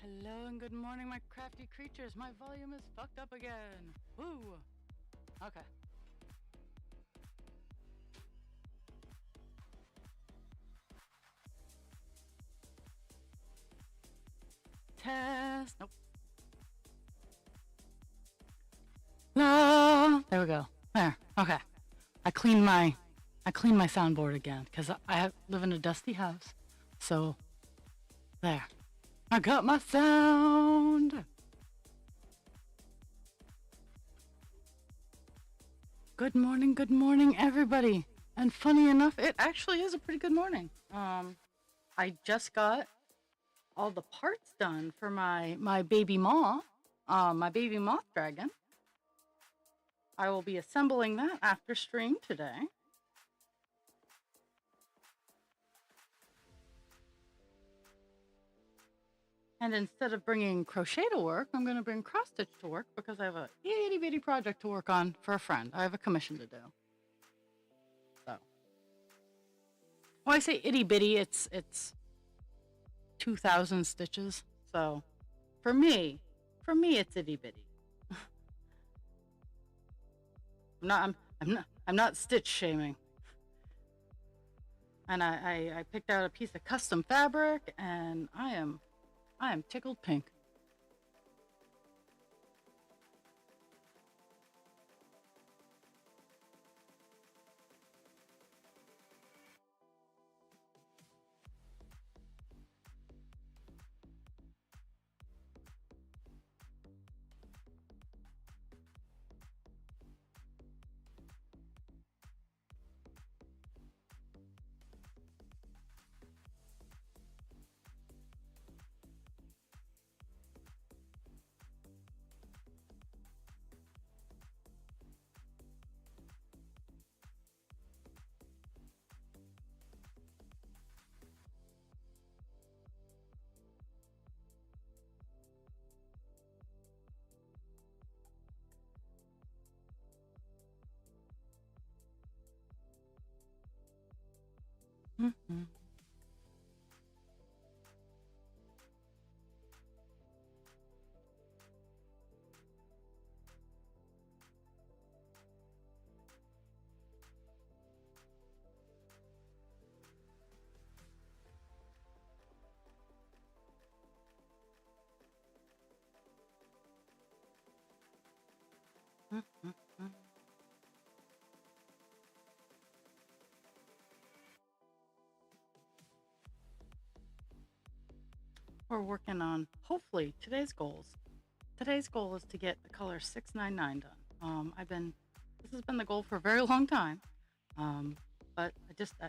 Hello and good morning, my crafty creatures. My volume is fucked up again. Woo! Okay. Test. Nope. La. There we go. There. Okay. I cleaned my soundboard again because I live in a dusty house. So there. I got my sound. Good morning, everybody. And funny enough, it actually is a pretty good morning. I just got all the parts done for my baby moth, my baby moth dragon. I will be assembling that after stream today. And instead of bringing crochet to work, I'm going to bring cross stitch to work because I have a itty bitty project to work on for a friend. I have a commission to do. So, when I say itty bitty, it's 2,000 stitches. So, for me, it's itty bitty. I'm not stitch shaming. And I picked out a piece of custom fabric, and I am tickled pink. Mm-hmm. Mm-hmm. We're working on hopefully today's goals. Today's goal is to get the color 699 done. This has been the goal for a very long time, but I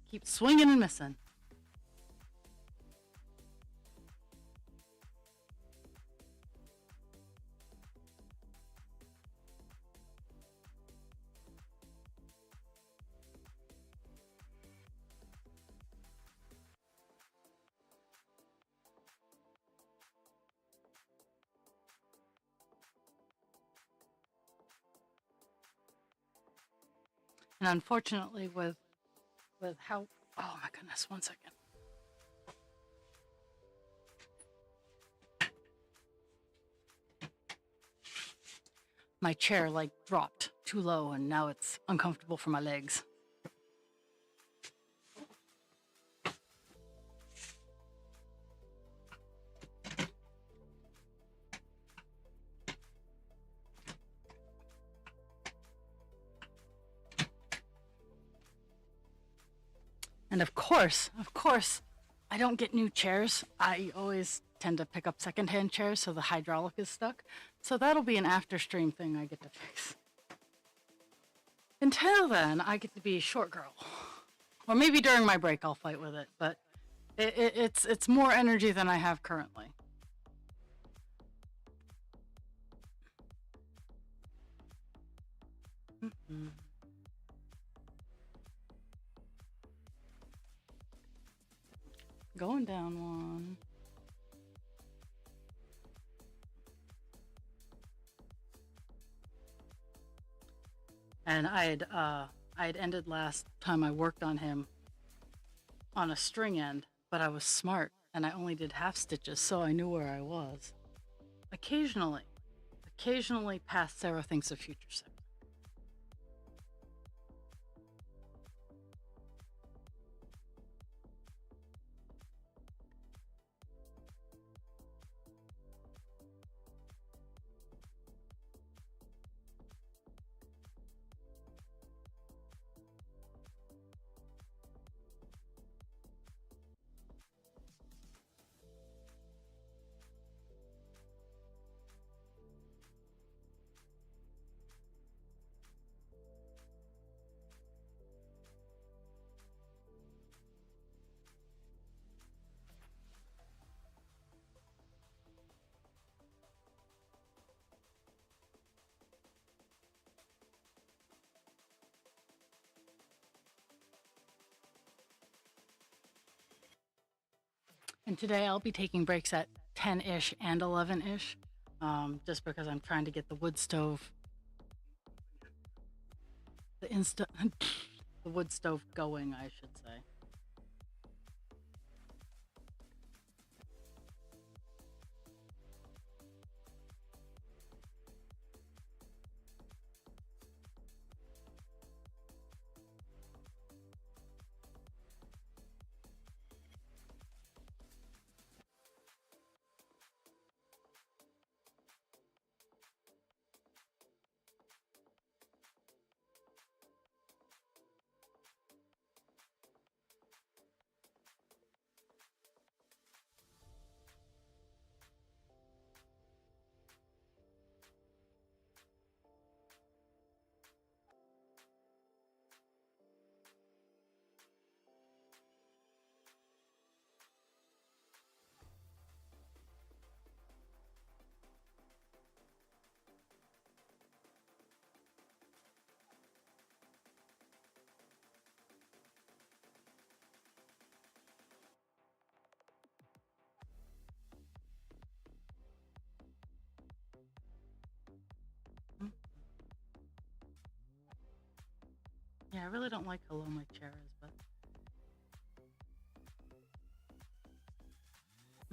keep swinging and missing. And unfortunately, with how, oh my goodness, one second. My chair like dropped too low, and now it's uncomfortable for my legs. And of course, I don't get new chairs. I always tend to pick up secondhand chairs, so the hydraulic is stuck. So that'll be an after stream thing I get to fix. Until then, I get to be short girl. Or maybe during my break I'll fight with it, but it's more energy than I have currently. Mm-hmm. Going down one. And I had ended last time I worked on him on a string end, but I was smart and I only did half stitches, so I knew where I was. Occasionally, occasionally past Sarah thinks of future Sarah. And today I'll be taking breaks at 10-ish and 11-ish, just because I'm trying to get the wood stove, the wood stove going, I should say. Mm. Yeah, I really don't like how low my chair is, but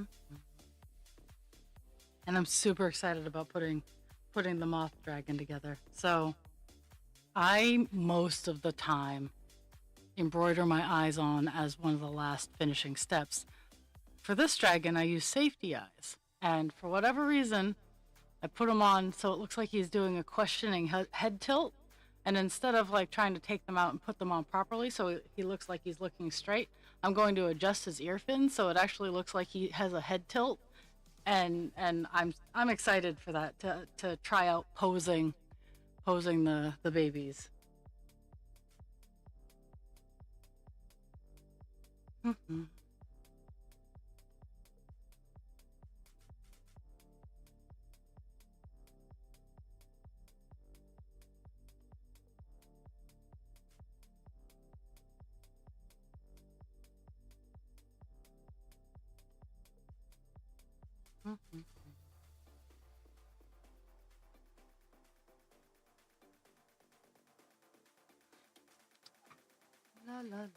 mm. And I'm super excited about putting the moth dragon together. So I most of the time embroider my eyes on as one of the last finishing steps. For this dragon, I use safety eyes, and for whatever reason, I put him on so it looks like he's doing a questioning head tilt. And instead of like trying to take them out and put them on properly so he looks like he's looking straight, I'm going to adjust his ear fins so it actually looks like he has a head tilt. And I'm excited for that to try out posing the babies. Mm-hmm. Mm-hmm. La la la.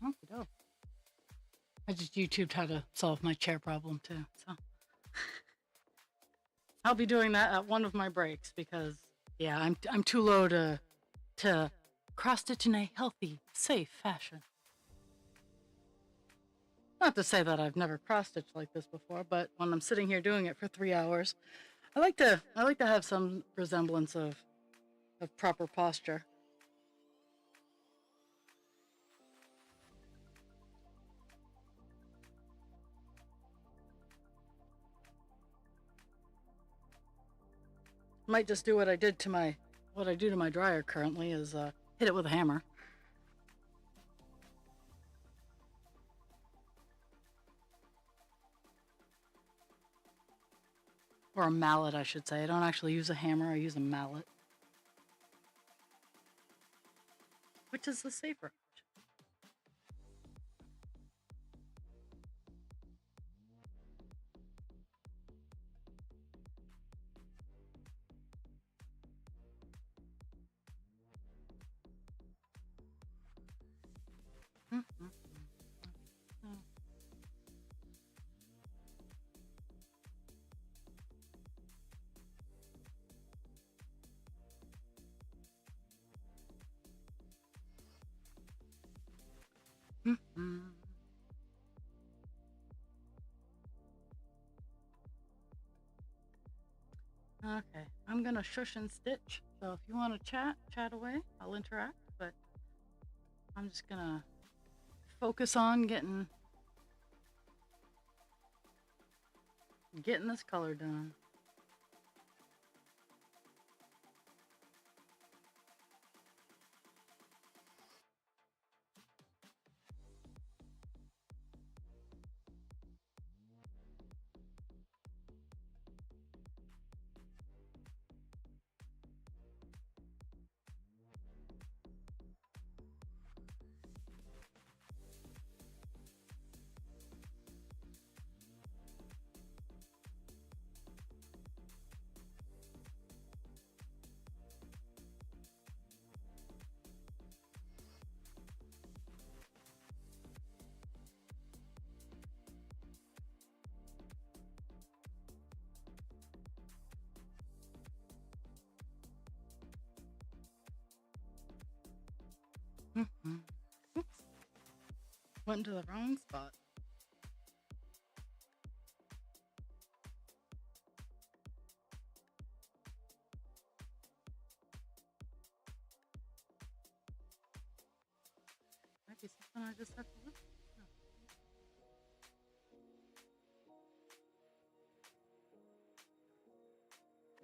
Okey-doke. I just YouTubed how to solve my chair problem too. So I'll be doing that at one of my breaks because yeah, I'm too low to cross stitch in a healthy, safe fashion. Not to say that I've never cross stitched like this before, but when I'm sitting here doing it for 3 hours, I like to have some resemblance of proper posture. Might just do what I do to my dryer currently is hit it with a hammer. Or a mallet, I should say. I don't actually use a hammer, I use a mallet. Which is the safer option. Okay, I'm gonna shush and stitch. So if you want to chat away. I'll interact. But I'm just gonna focus on getting this color done. Oops, went to the wrong spot. Might be something I just have to look.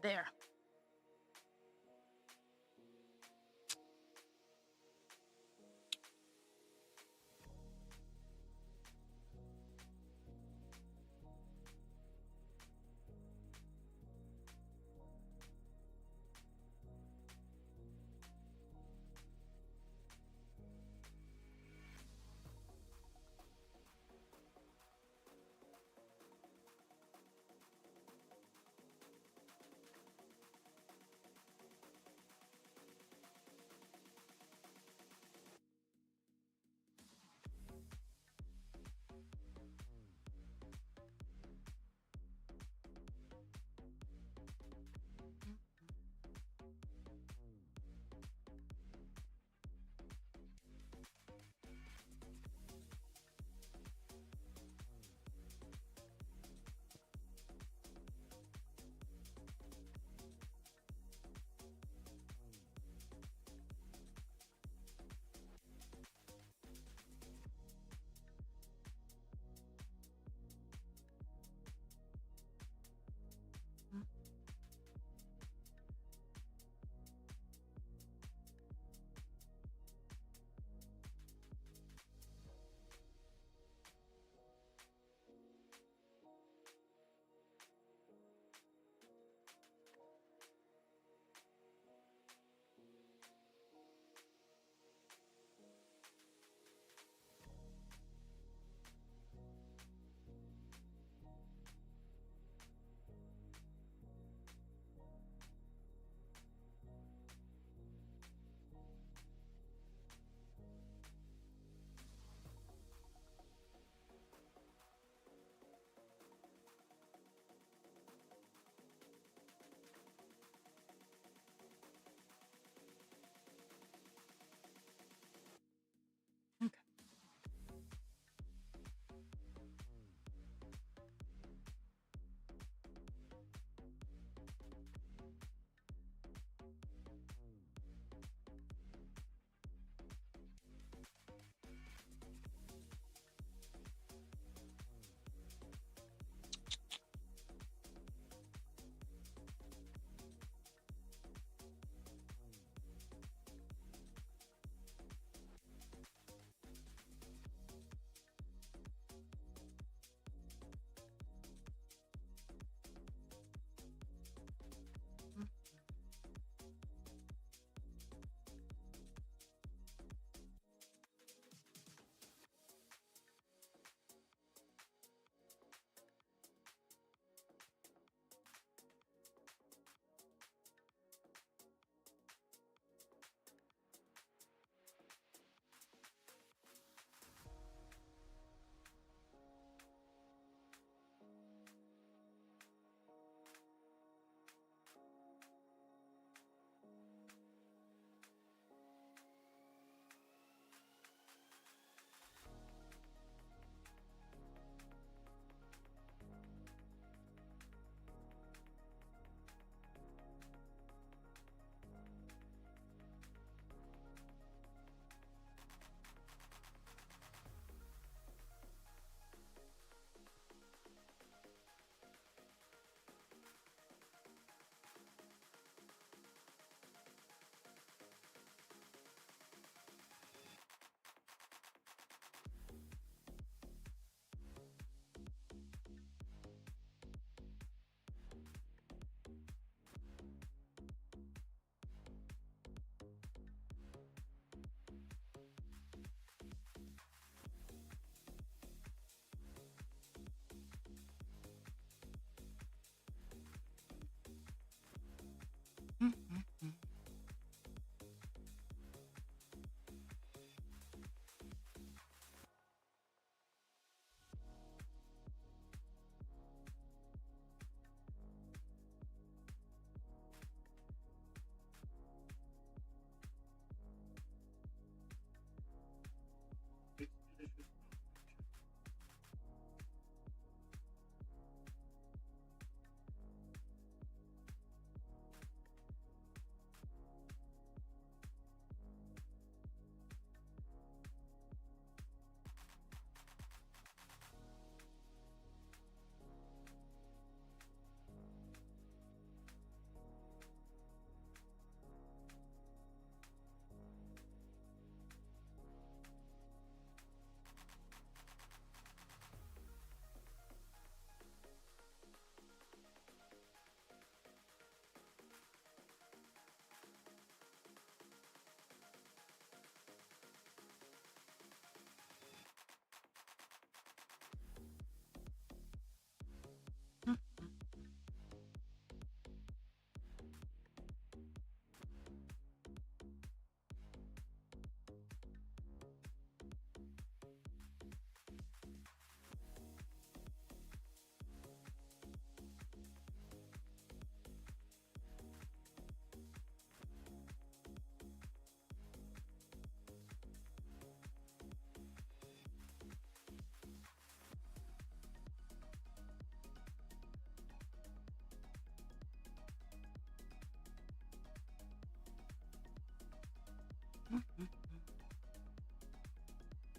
There.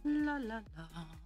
La la la.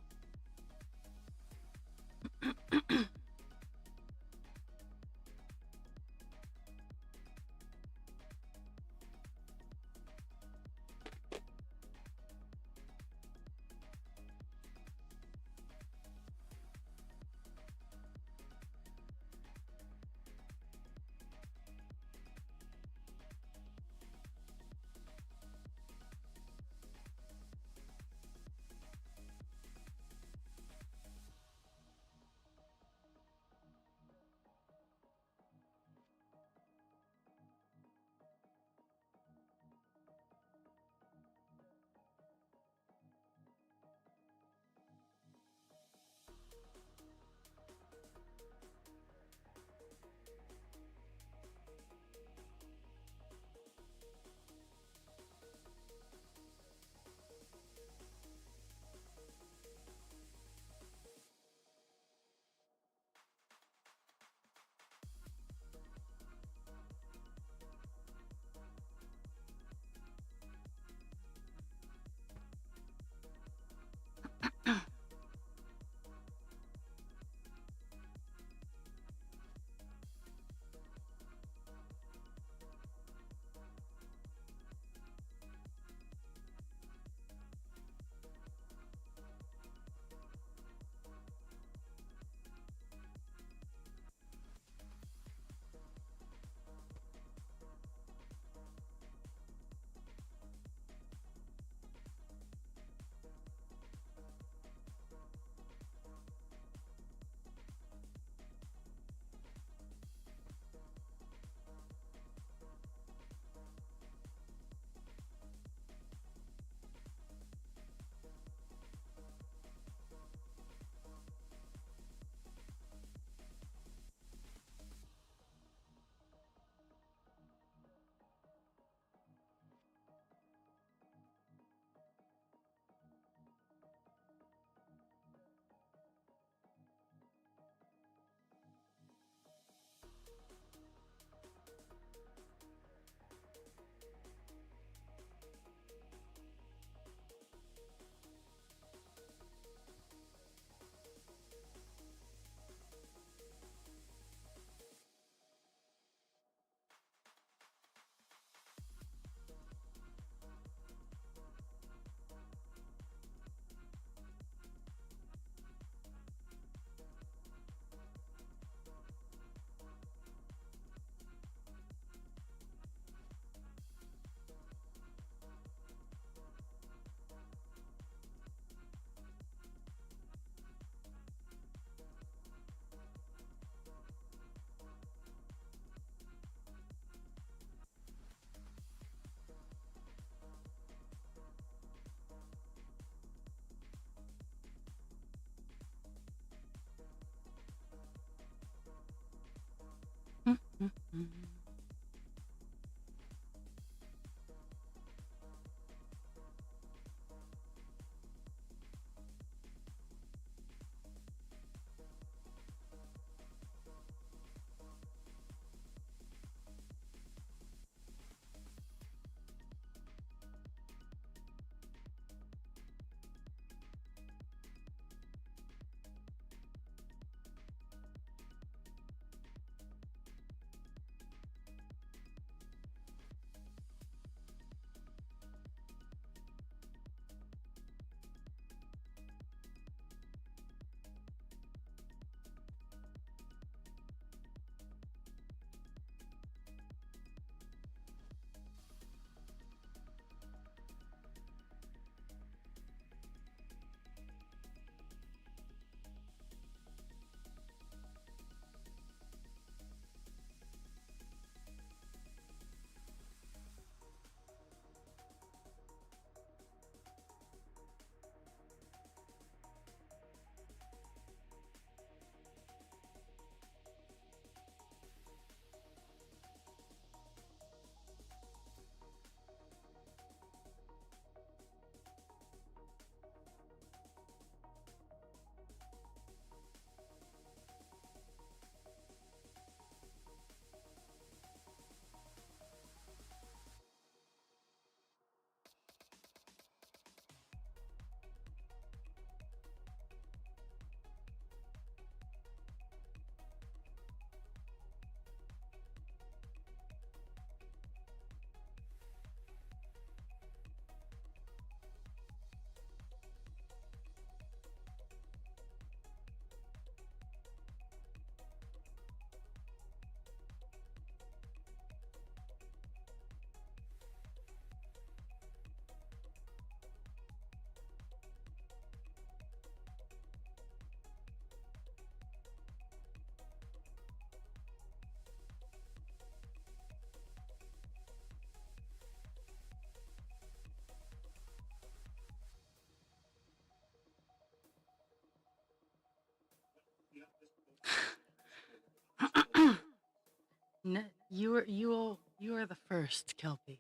You are the first, Kelpie,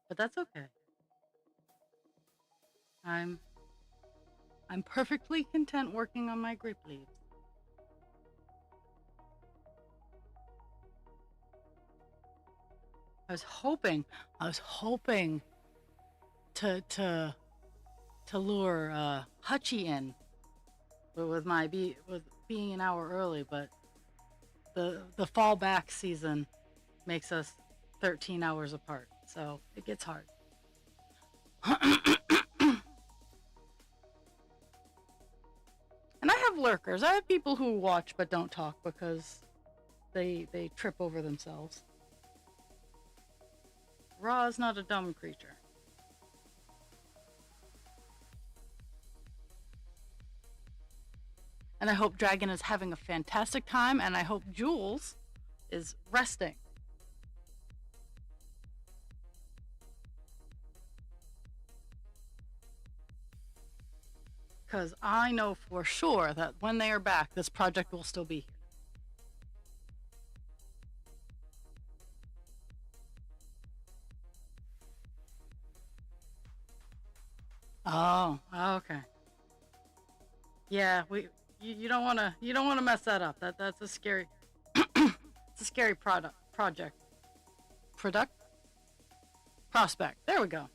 but that's okay. I'm I'm perfectly content working on my grape leaves. I was hoping, I was hoping to lure Hutchie in with being an hour early, but the fall back season makes us 13 hours apart, so it gets hard. And I have lurkers. I have people who watch but don't talk because they trip over themselves. Ra is not a dumb creature. And I hope Dragon is having a fantastic time, and I hope Jules is resting. Because I know for sure that when they are back, this project will still be here. Oh, okay. Yeah, you don't wanna mess that up. That's a scary it's a scary project. Product prospect. There we go.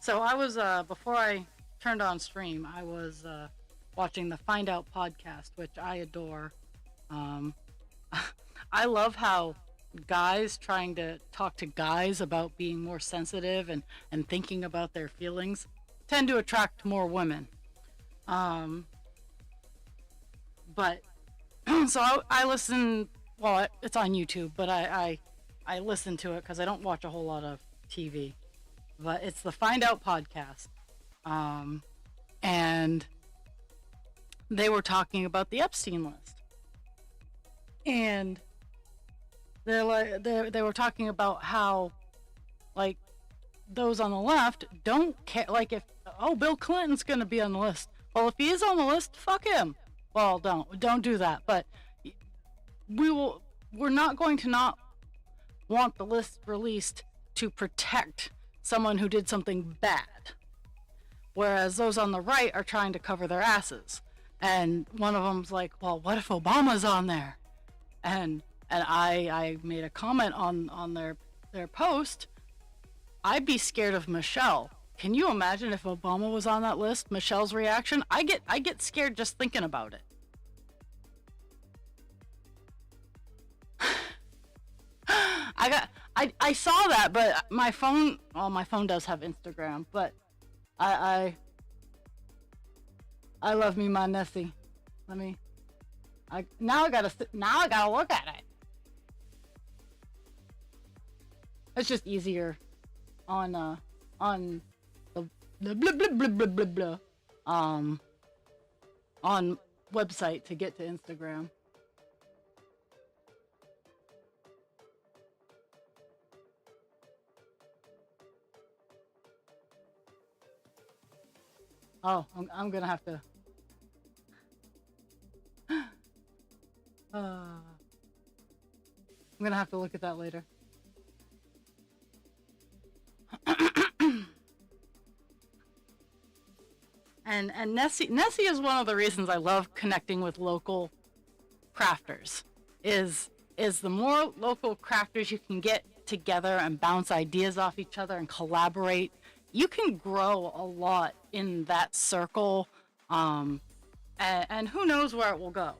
So I was before I turned on stream, I was watching the Find Out podcast, which I adore. Um, I love how guys trying to talk to guys about being more sensitive and thinking about their feelings tend to attract more women. Um, but so I listen. Well, it's on YouTube, but I listen to it because I don't watch a whole lot of TV. But it's the Find Out podcast, and they were talking about the Epstein list, and they were talking about how, like, those on the left don't care. Like, if Bill Clinton's gonna be on the list, well, if he is on the list, fuck him. Well, don't do that. But we're not going to not want the list released to protect someone who did something bad, whereas those on the right are trying to cover their asses. And one of them's like, well, what if Obama's on there? And I made a comment on their post. I'd be scared of Michelle. Can you imagine if Obama was on that list? Michelle's reaction? I get scared just thinking about it. I saw that, but my phone does have Instagram, but I love me my Nessie. Now I gotta look at it. It's just easier on the blah blah blah blah blah blah blah on website to get to Instagram. Oh, I'm gonna have to. I'm gonna have to look at that later. And Nessie is one of the reasons I love connecting with local crafters. Is the more local crafters you can get together and bounce ideas off each other and collaborate, you can grow a lot in that circle, and who knows where it will go.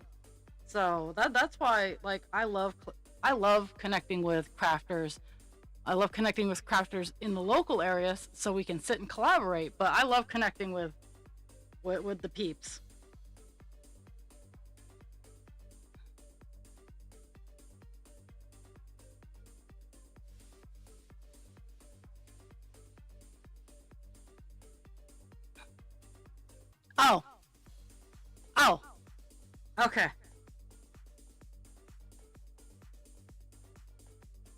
So that's why, like, I love connecting with crafters. I love connecting with crafters in the local areas so we can sit and collaborate. But I love connecting with the peeps. Oh. Oh. Okay.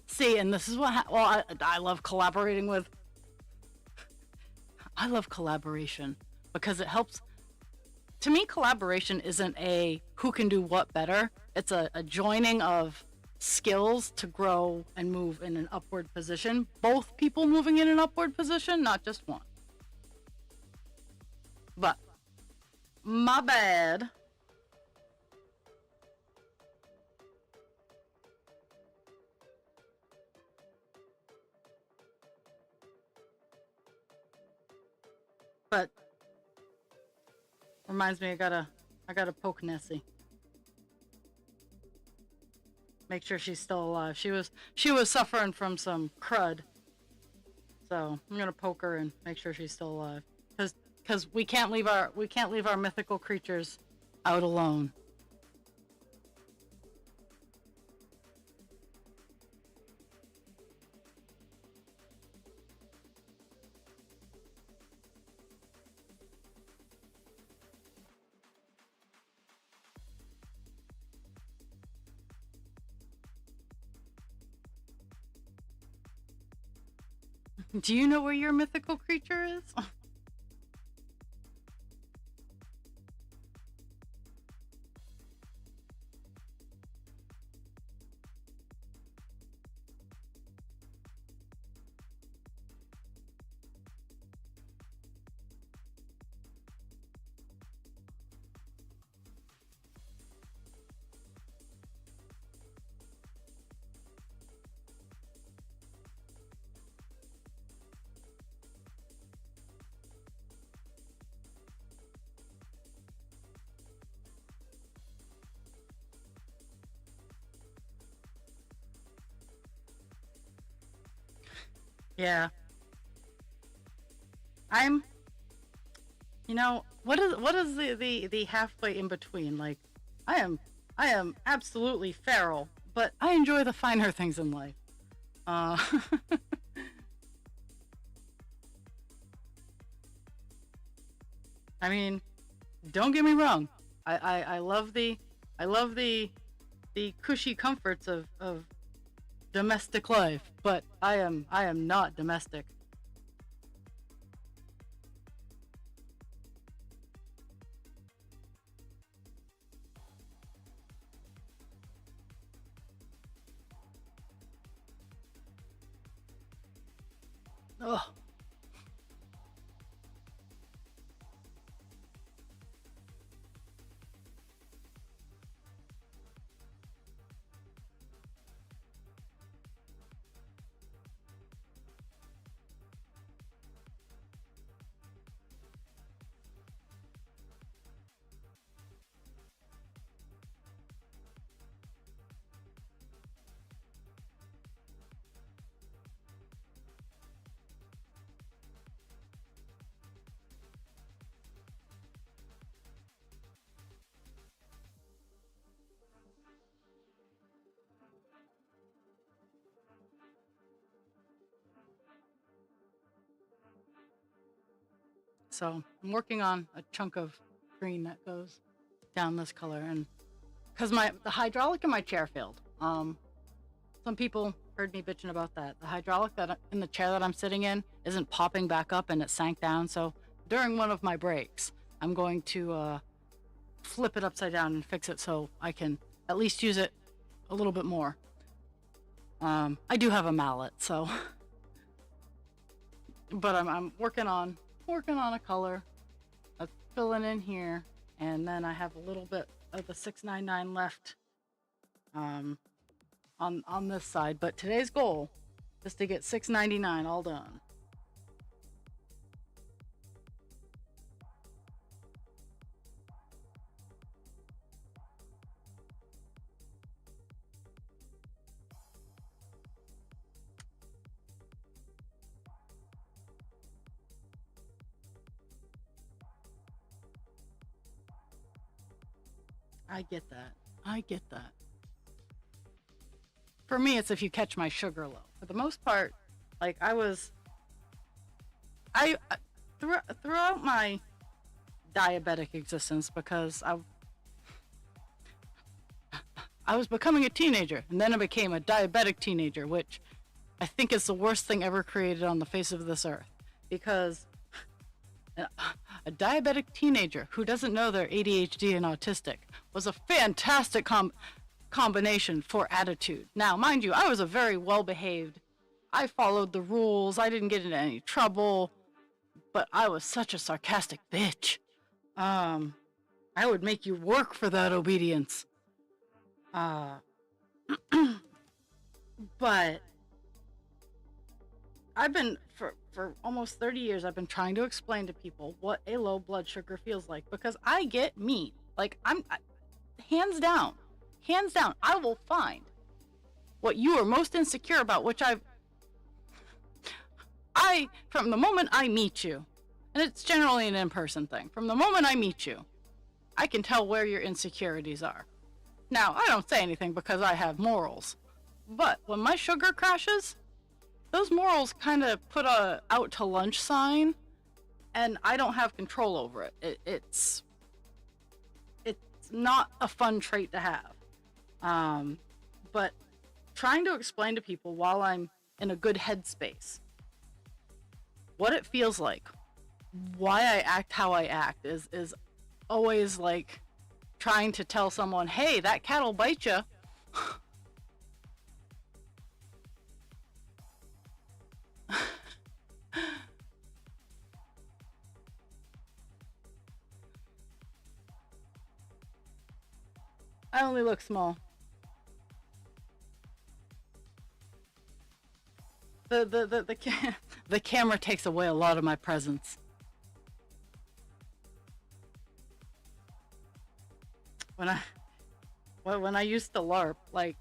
See, and this is what I love collaborating with. I love collaboration because it helps. To me, collaboration isn't a who can do what better. It's a joining of skills to grow and move in an upward position. Both people moving in an upward position, not just one. But my bad. But reminds me, I gotta poke Nessie. Make sure she's still alive. She was suffering from some crud, so I'm gonna poke her and make sure she's still alive. Cause we can't leave our mythical creatures out alone. Do you know where your mythical creature is? Yeah. I'm, what is the halfway in between? Like, I am I am absolutely feral, but I enjoy the finer things in life. Uh I mean, don't get me wrong. I love the cushy comforts of domestic life, but I am not domestic. Ugh. So I'm working on a chunk of green that goes down this color, and because the hydraulic in my chair failed. Some people heard me bitching about that. The hydraulic in the chair that I'm sitting in isn't popping back up, and it sank down. So during one of my breaks, I'm going to flip it upside down and fix it so I can at least use it a little bit more. I do have a mallet, so but I'm working on a color that's filling in here, and then I have a little bit of the 699 left um, on this side. But today's goal is to get 699 all done. I get that. I get that. For me, it's if you catch my sugar low. For the most part, like throughout my diabetic existence, because I was becoming a teenager, and then I became a diabetic teenager, which I think is the worst thing ever created on the face of this earth. Because a diabetic teenager who doesn't know they're ADHD and autistic was a fantastic combination for attitude. Now, mind you, I was a very well behaved. I followed the rules. I didn't get into any trouble, but I was such a sarcastic bitch. Um, I would make you work for that obedience. Uh, but I've been for almost 30 years. I've been trying to explain to people what a low blood sugar feels like because I get mean. Like hands down, I will find what you are most insecure about, which from the moment I meet you, and it's generally an in-person thing. From the moment I meet you, I can tell where your insecurities are. Now, I don't say anything because I have morals, but when my sugar crashes, those morals kind of put a out to lunch sign, and I don't have control over it. It's not a fun trait to have. But trying to explain to people while I'm in a good headspace what it feels like, why I act how I act is always like trying to tell someone, hey, that cat'll bite you. I only look small. The camera takes away a lot of my presence. When I used to LARP, like,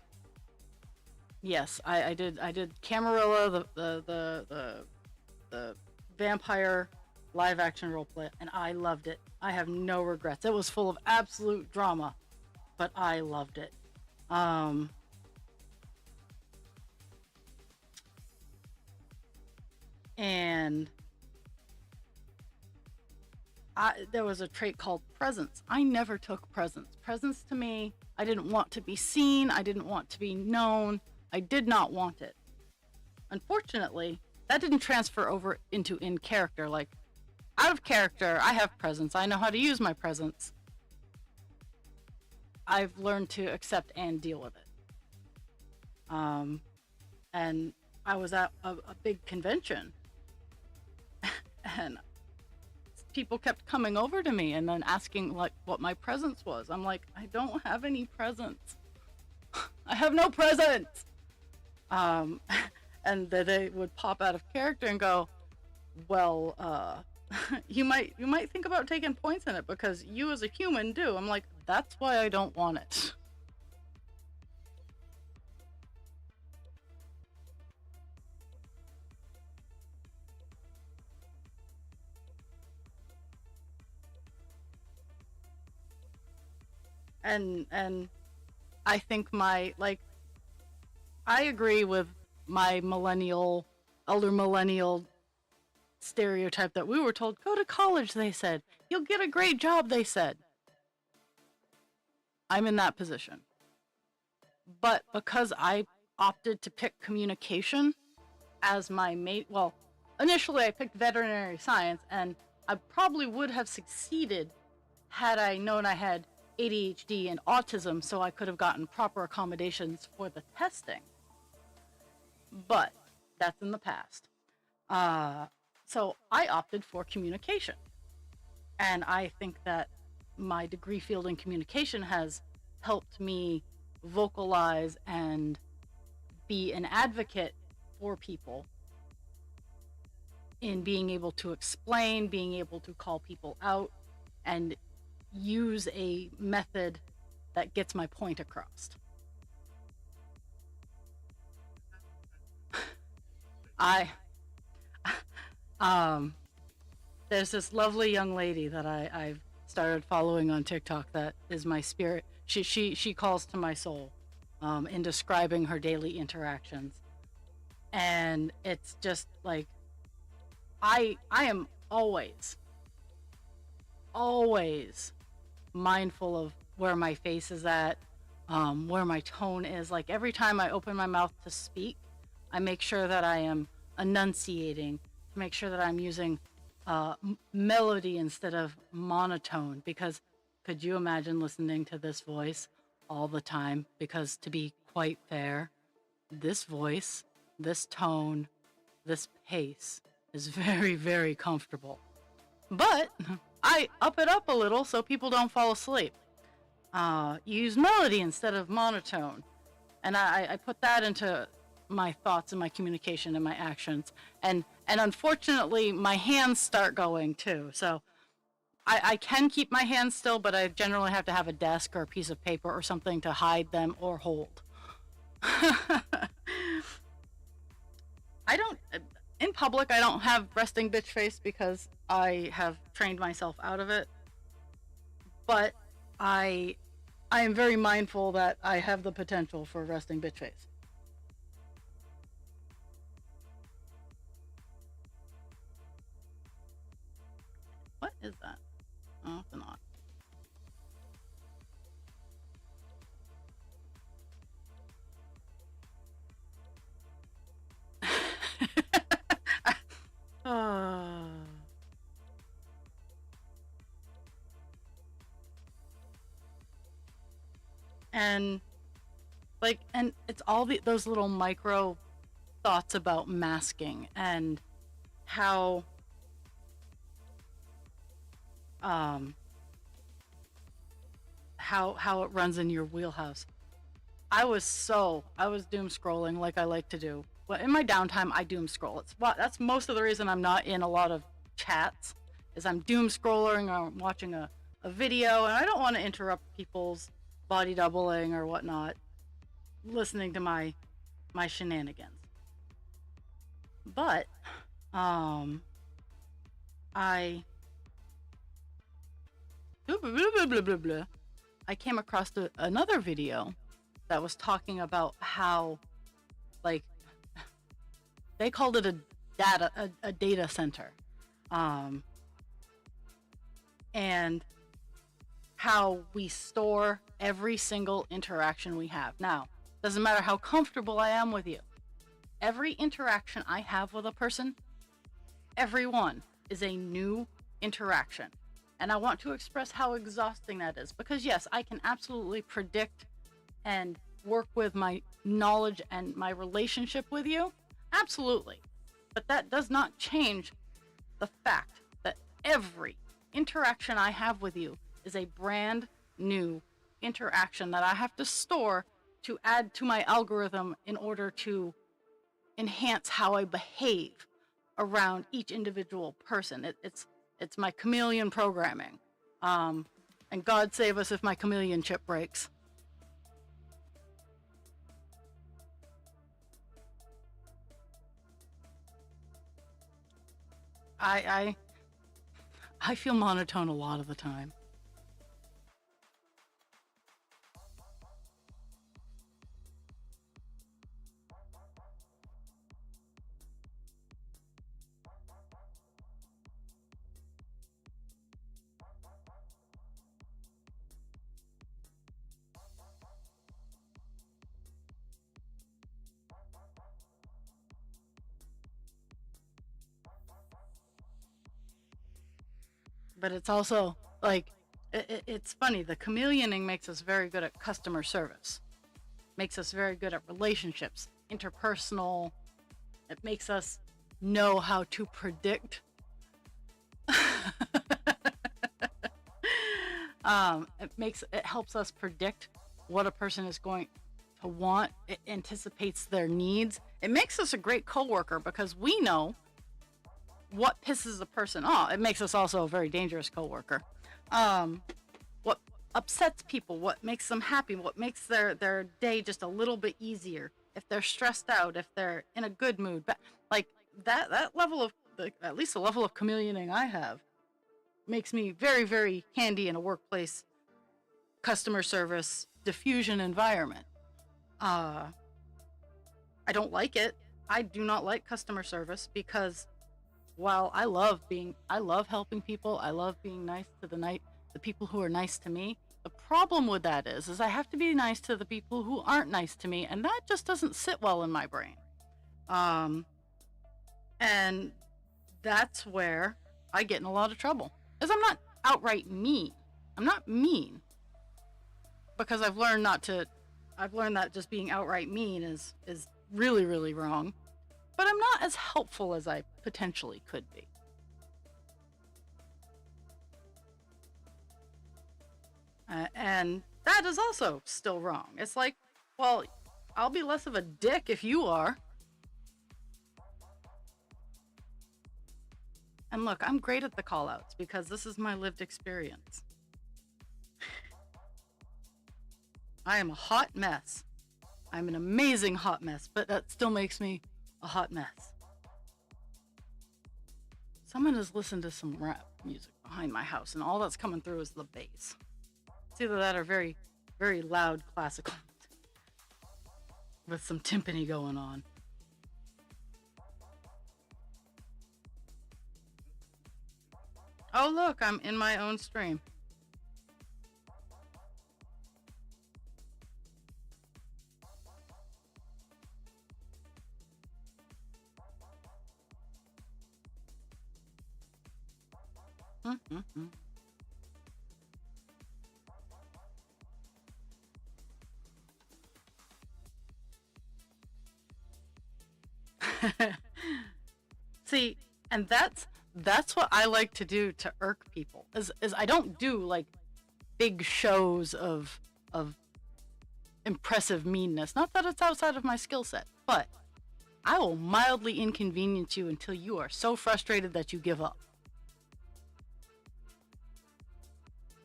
yes, I did Camarilla, the vampire live action roleplay, and I loved it. I have no regrets. It was full of absolute drama, but I loved it. And there was a trait called presence. I never took presence. Presence to me, I didn't want to be seen. I didn't want to be known. I did not want it. Unfortunately, that didn't transfer over into in character. Like, out of character, I have presence. I know how to use my presence. I've learned to accept and deal with it. And I was at a big convention, and people kept coming over to me and then asking like what my presence was. I'm like, I don't have any presence. I have no presence. And they would pop out of character and go, well, you might think about taking points in it because you as a human do. I'm like, that's why I don't want it. And I think I agree with my elder millennial stereotype that we were told, go to college, they said. You'll get a great job, they said. I'm in that position. But because I opted to pick communication as my initially I picked veterinary science, and I probably would have succeeded had I known I had ADHD and autism, so I could have gotten proper accommodations for the testing. But that's in the past. So I opted for communication. And I think that my degree field in communication has helped me vocalize and be an advocate for people in being able to explain, being able to call people out, and use a method that gets my point across. There's this lovely young lady that I've started following on TikTok that is my spirit. She calls to my soul in describing her daily interactions. And it's just like, I am always mindful of where my face is at, where my tone is. Like every time I open my mouth to speak, I make sure that I am enunciating, to make sure that I'm using melody instead of monotone, because could you imagine listening to this voice all the time because, to be quite fair, this voice, this tone, this pace is very, very comfortable. But I up it up a little so people don't fall asleep. Use melody instead of monotone. And I put that into my thoughts and my communication and my actions. And unfortunately, my hands start going too. So I can keep my hands still, but I generally have to have a desk or a piece of paper or something to hide them or hold. I don't, in public, I don't have resting bitch face because I have trained myself out of it. But I am very mindful that I have the potential for resting bitch face. What is that? Oh, it's not. And and it's all those little micro thoughts about masking and how how it runs in your wheelhouse. I was doom scrolling like I like to do. Well, in my downtime, I doom scroll. That's most of the reason I'm not in a lot of chats, is I'm doom scrolling or I'm watching a video, and I don't want to interrupt people's body doubling or whatnot, listening to my shenanigans. But I came across another video that was talking about how, like, they called it a data center, and how we store every single interaction we have. Now, doesn't matter how comfortable I am with you. Every interaction I have with a person, every one is a new interaction. And I want to express how exhausting that is, because yes, I can absolutely predict and work with my knowledge and my relationship with you. Absolutely. But that does not change the fact that every interaction I have with you is a brand new interaction that I have to store to add to my algorithm in order to enhance how I behave around each individual person. It's my chameleon programming. And God save us if my chameleon chip breaks. I feel monotone a lot of the time. But it's also like, it's funny. The chameleoning makes us very good at customer service, makes us very good at relationships, interpersonal. It makes us know how to predict. It helps us predict what a person is going to want. It anticipates their needs. It makes us a great coworker because we know what pisses a person off. It makes us also a very dangerous coworker. What upsets people, what makes them happy, what makes their day just a little bit easier. If they're stressed out, if they're in a good mood, but like that level of, at least the level of chameleoning I have, makes me very, very handy in a workplace customer service diffusion environment. I don't like it. I do not like customer service because while I love helping people, I love being nice to the people who are nice to me. The problem with that is I have to be nice to the people who aren't nice to me, and that just doesn't sit well in my brain. And that's where I get in a lot of trouble, because I'm not outright mean. I'm not mean, because I've learned not to. I've learned that just being outright mean is really really wrong. But I'm not as helpful as I potentially could be. And that is also still wrong. It's like, well, I'll be less of a dick if you are. And look, I'm great at the callouts because this is my lived experience. I am a hot mess. I'm an amazing hot mess, but that still makes me a hot mess. Someone has listened to some rap music behind my house, and all that's coming through is the bass. It's either that or very, very loud classical with some timpani going on. Oh, look, I'm in my own stream. See, and that's what I like to do to irk people. Is I don't do like big shows of impressive meanness. Not that it's outside of my skill set, but I will mildly inconvenience you until you are so frustrated that you give up.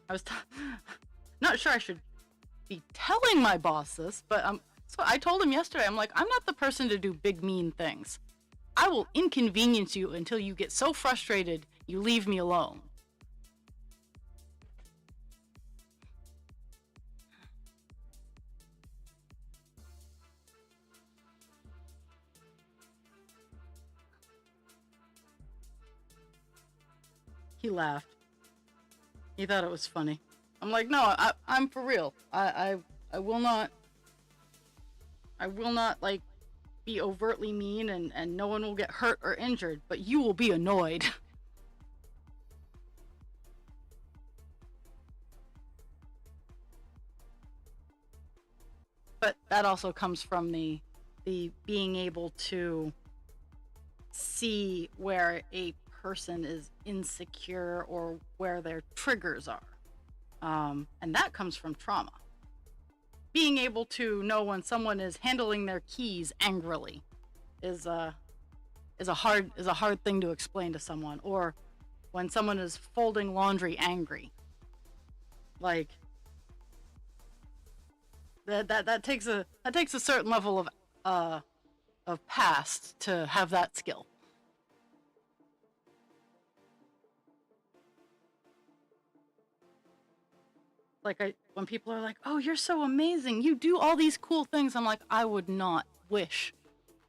I was not sure I should be telling my boss this, but so I told him yesterday, I'm like, I'm not the person to do big mean things. I will inconvenience you until you get so frustrated you leave me alone. He laughed. He thought it was funny. I'm like, no, I'm for real. I will not like be overtly mean and no one will get hurt or injured, but you will be annoyed. But that also comes from the being able to see where a person is insecure or where their triggers are. And that comes from trauma. Being able to know when someone is handling their keys angrily is a hard thing to explain to someone, or when someone is folding laundry angry. Like that takes a certain level of past to have that skill. Like when people are like, "Oh, you're so amazing. You do all these cool things." I'm like, I would not wish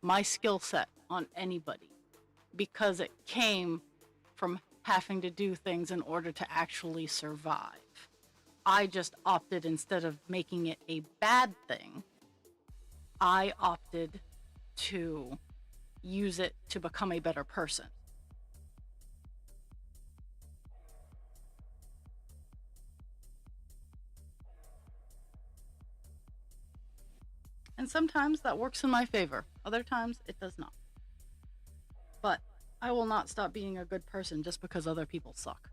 my skill set on anybody because it came from having to do things in order to actually survive. I just opted, instead of making it a bad thing, I opted to use it to become a better person. And sometimes that works in my favor. Other times it does not. But I will not stop being a good person just because other people suck.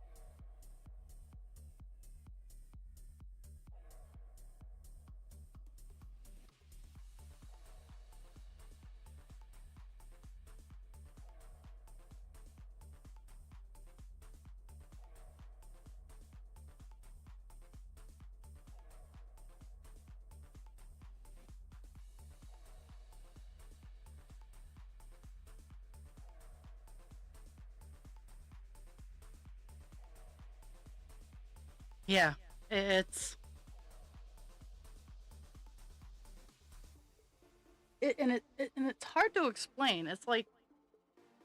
Yeah, it's and it's hard to explain. It's like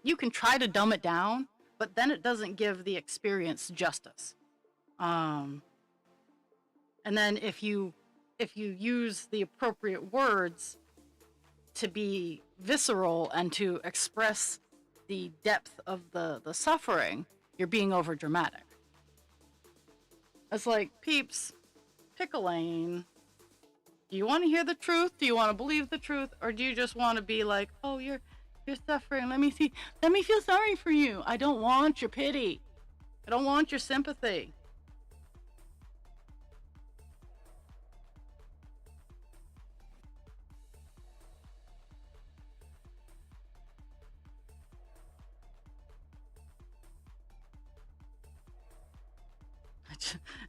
you can try to dumb it down, but then it doesn't give the experience justice. Um, and then if you use the appropriate words to be visceral and to express the depth of the suffering, you're being over dramatic. It's like, peeps, pick a lane. Do you want to hear the truth? Do you want to believe the truth? Or do you just want to be like, oh, you're suffering. Let me see. Let me feel sorry for you. I don't want your pity. I don't want your sympathy.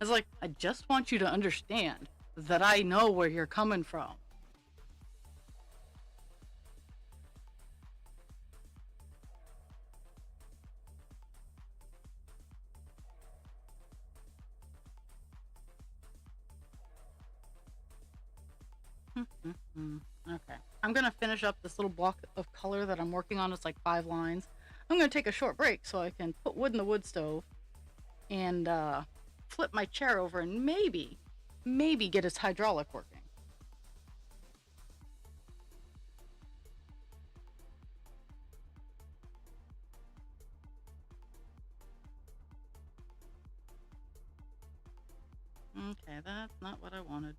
It's like, I just want you to understand that I know where you're coming from. Okay. I'm going to finish up this little block of color that I'm working on. It's like 5 lines. I'm going to take a short break so I can put wood in the wood stove and flip my chair over and maybe get its hydraulic working. Okay, that's not what I wanted.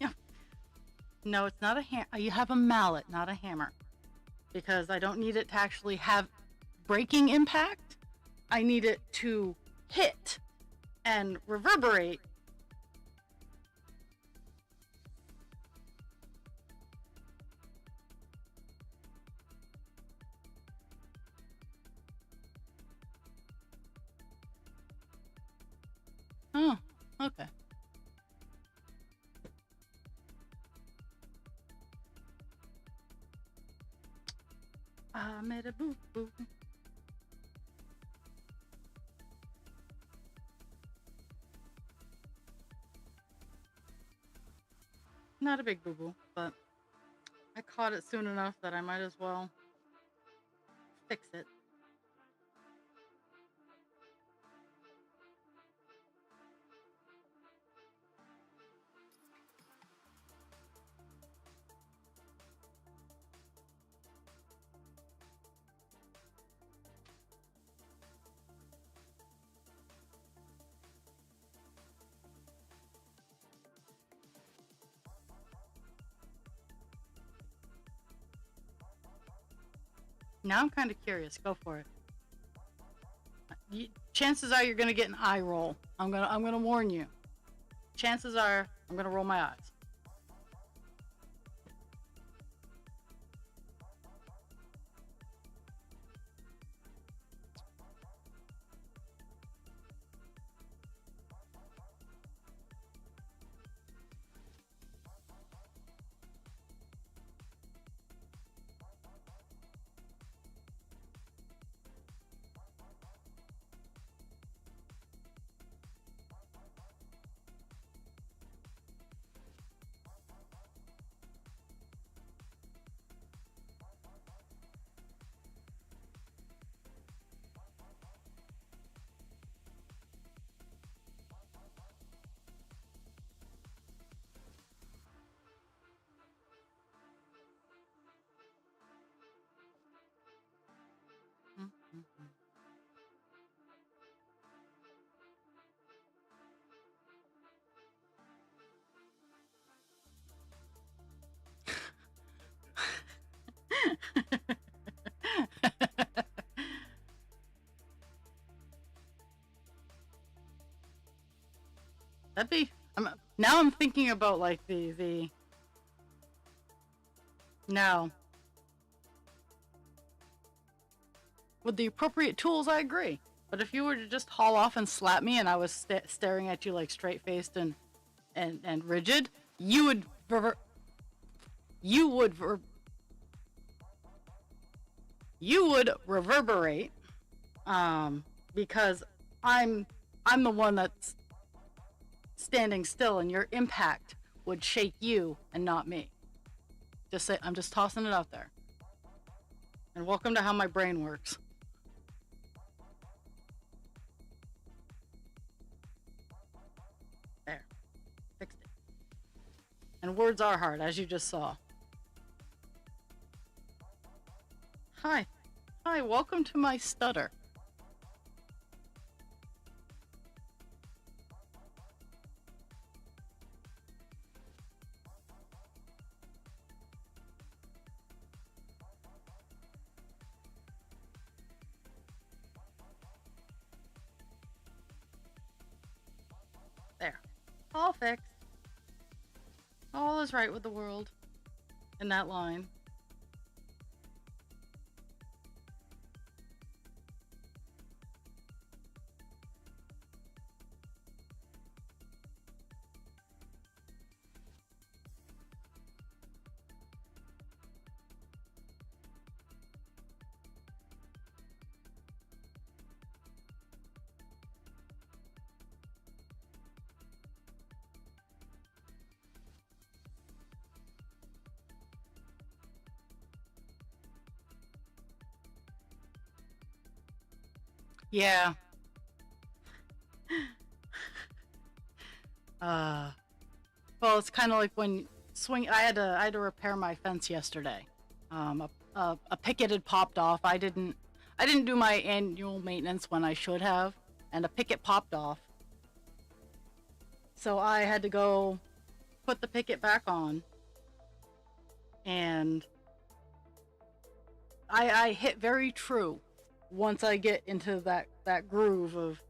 Yeah. No, it's not a hammer. You have a mallet, not a hammer. Because I don't need it to actually have breaking impact. I need it to hit and reverberate. Oh, okay. I made a boo boo. Not a big boo boo, but I caught it soon enough that I might as well fix it. Now I'm kind of curious. Go for it. Chances are you're gonna get an eye roll. I'm gonna warn you. Chances are I'm gonna roll my eyes. Mm-hmm. That'd be. Now I'm thinking about like the. Now, with the appropriate tools, I agree. But if you were to just haul off and slap me, and I was staring at you like straight faced and rigid, you would you would you would reverberate, because I'm the one that's standing still and your impact would shake you and not me. I'm just tossing it out there. And welcome to how my brain works. There. Fixed it. And words are hard, as you just saw. Hi. Hi, welcome to my stutter. There. All fixed. All is right with the world. In that line. Yeah. Well, it's kind of like when I had to repair my fence yesterday. A picket had popped off. I didn't do my annual maintenance when I should have, and a picket popped off. So I had to go put the picket back on, and I hit very true once I get into that groove of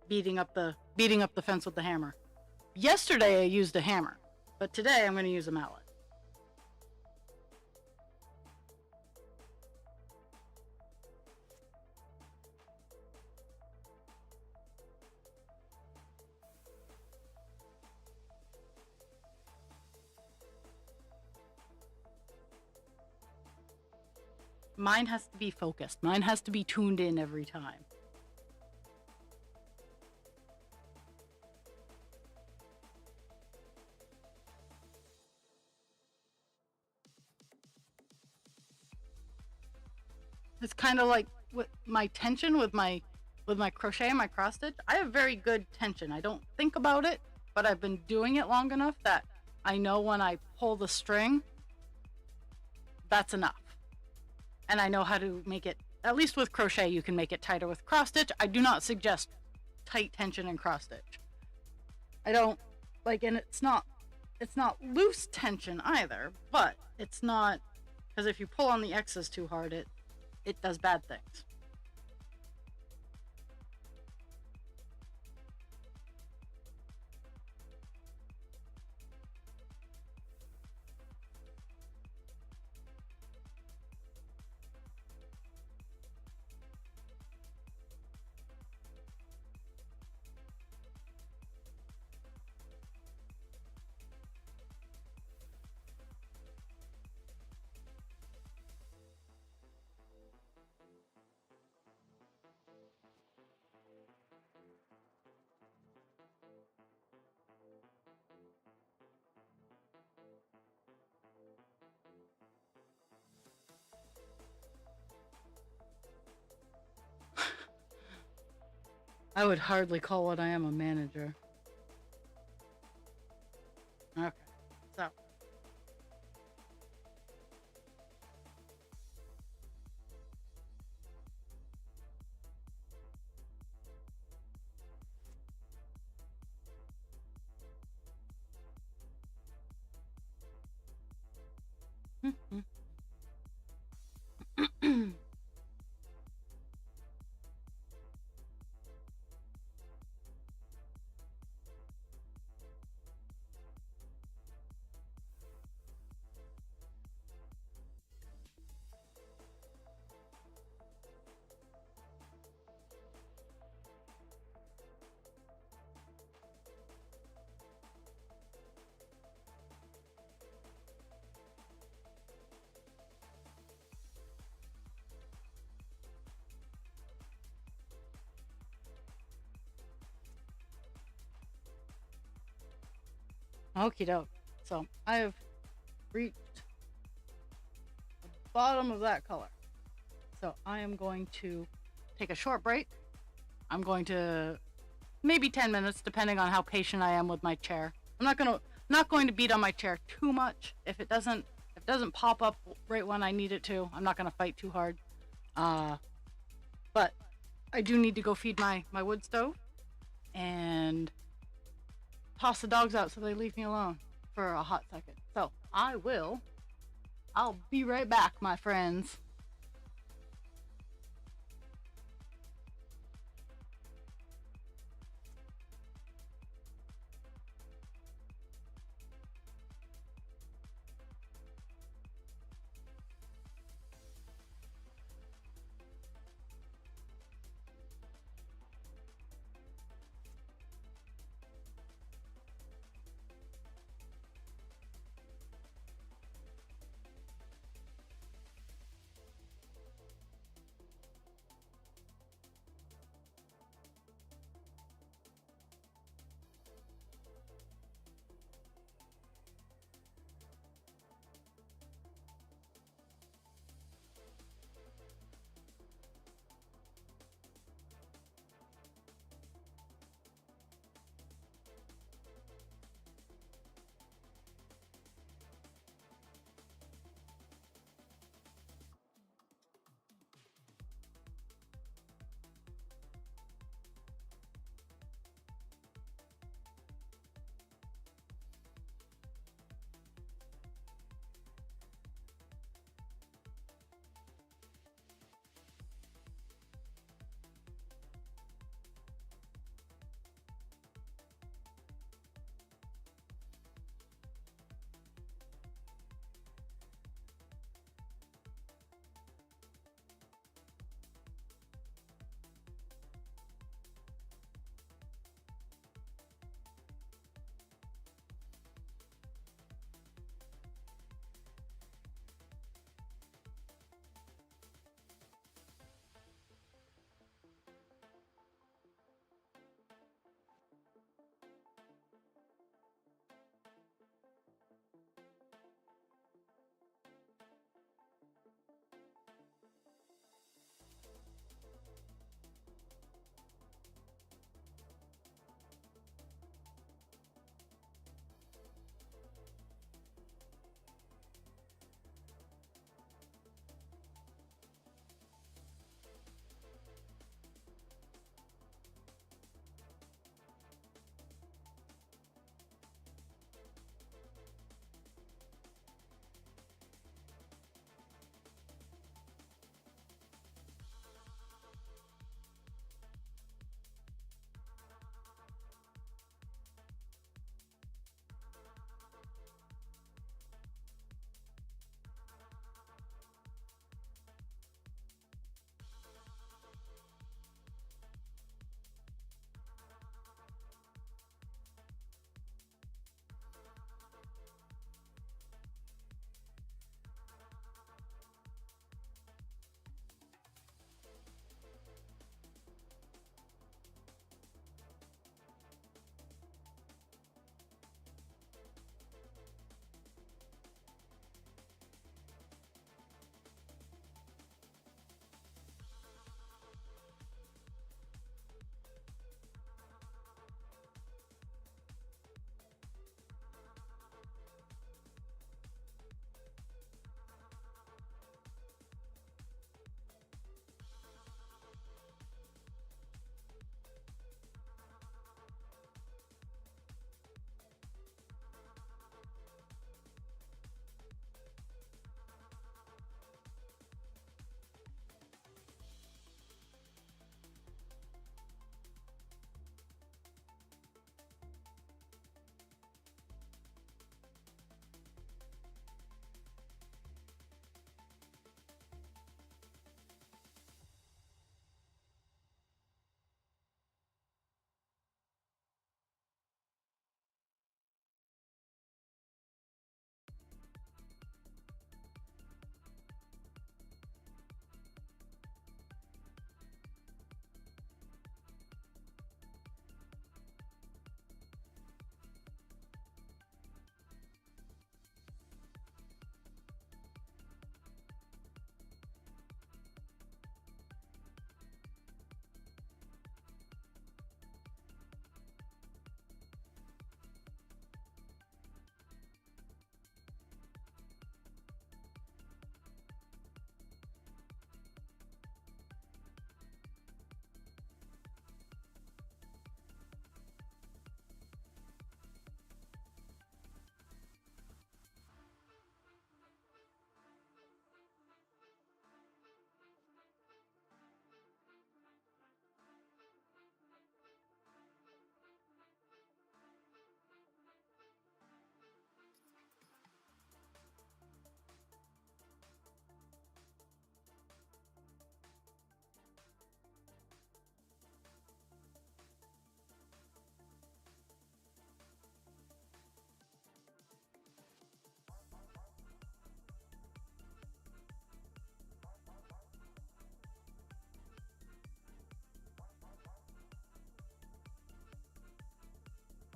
beating up the fence with the hammer. Yesterday I used a hammer, but today I'm going to use a mallet. Mine has to be focused. Mine has to be tuned in every time. It's kind of like with my tension with my crochet and my cross stitch. I have very good tension. I don't think about it, but I've been doing it long enough that I know when I pull the string, that's enough. And I know how to make it, at least with crochet, you can make it tighter with cross stitch. I do not suggest tight tension and cross stitch. I don't like, and it's not loose tension either, but it's not, because if you pull on the X's too hard, it does bad things. I would hardly call what I am a manager. Okay, so. Okie doke. So I have reached the bottom of that color. So I am going to take a short break. I'm going to maybe 10 minutes, depending on how patient I am with my chair. I'm not going to beat on my chair too much. If it doesn't pop up right when I need it to, I'm not gonna fight too hard. But I do need to go feed my wood stove and toss the dogs out so they leave me alone for a hot second. So I'll be right back, my friends.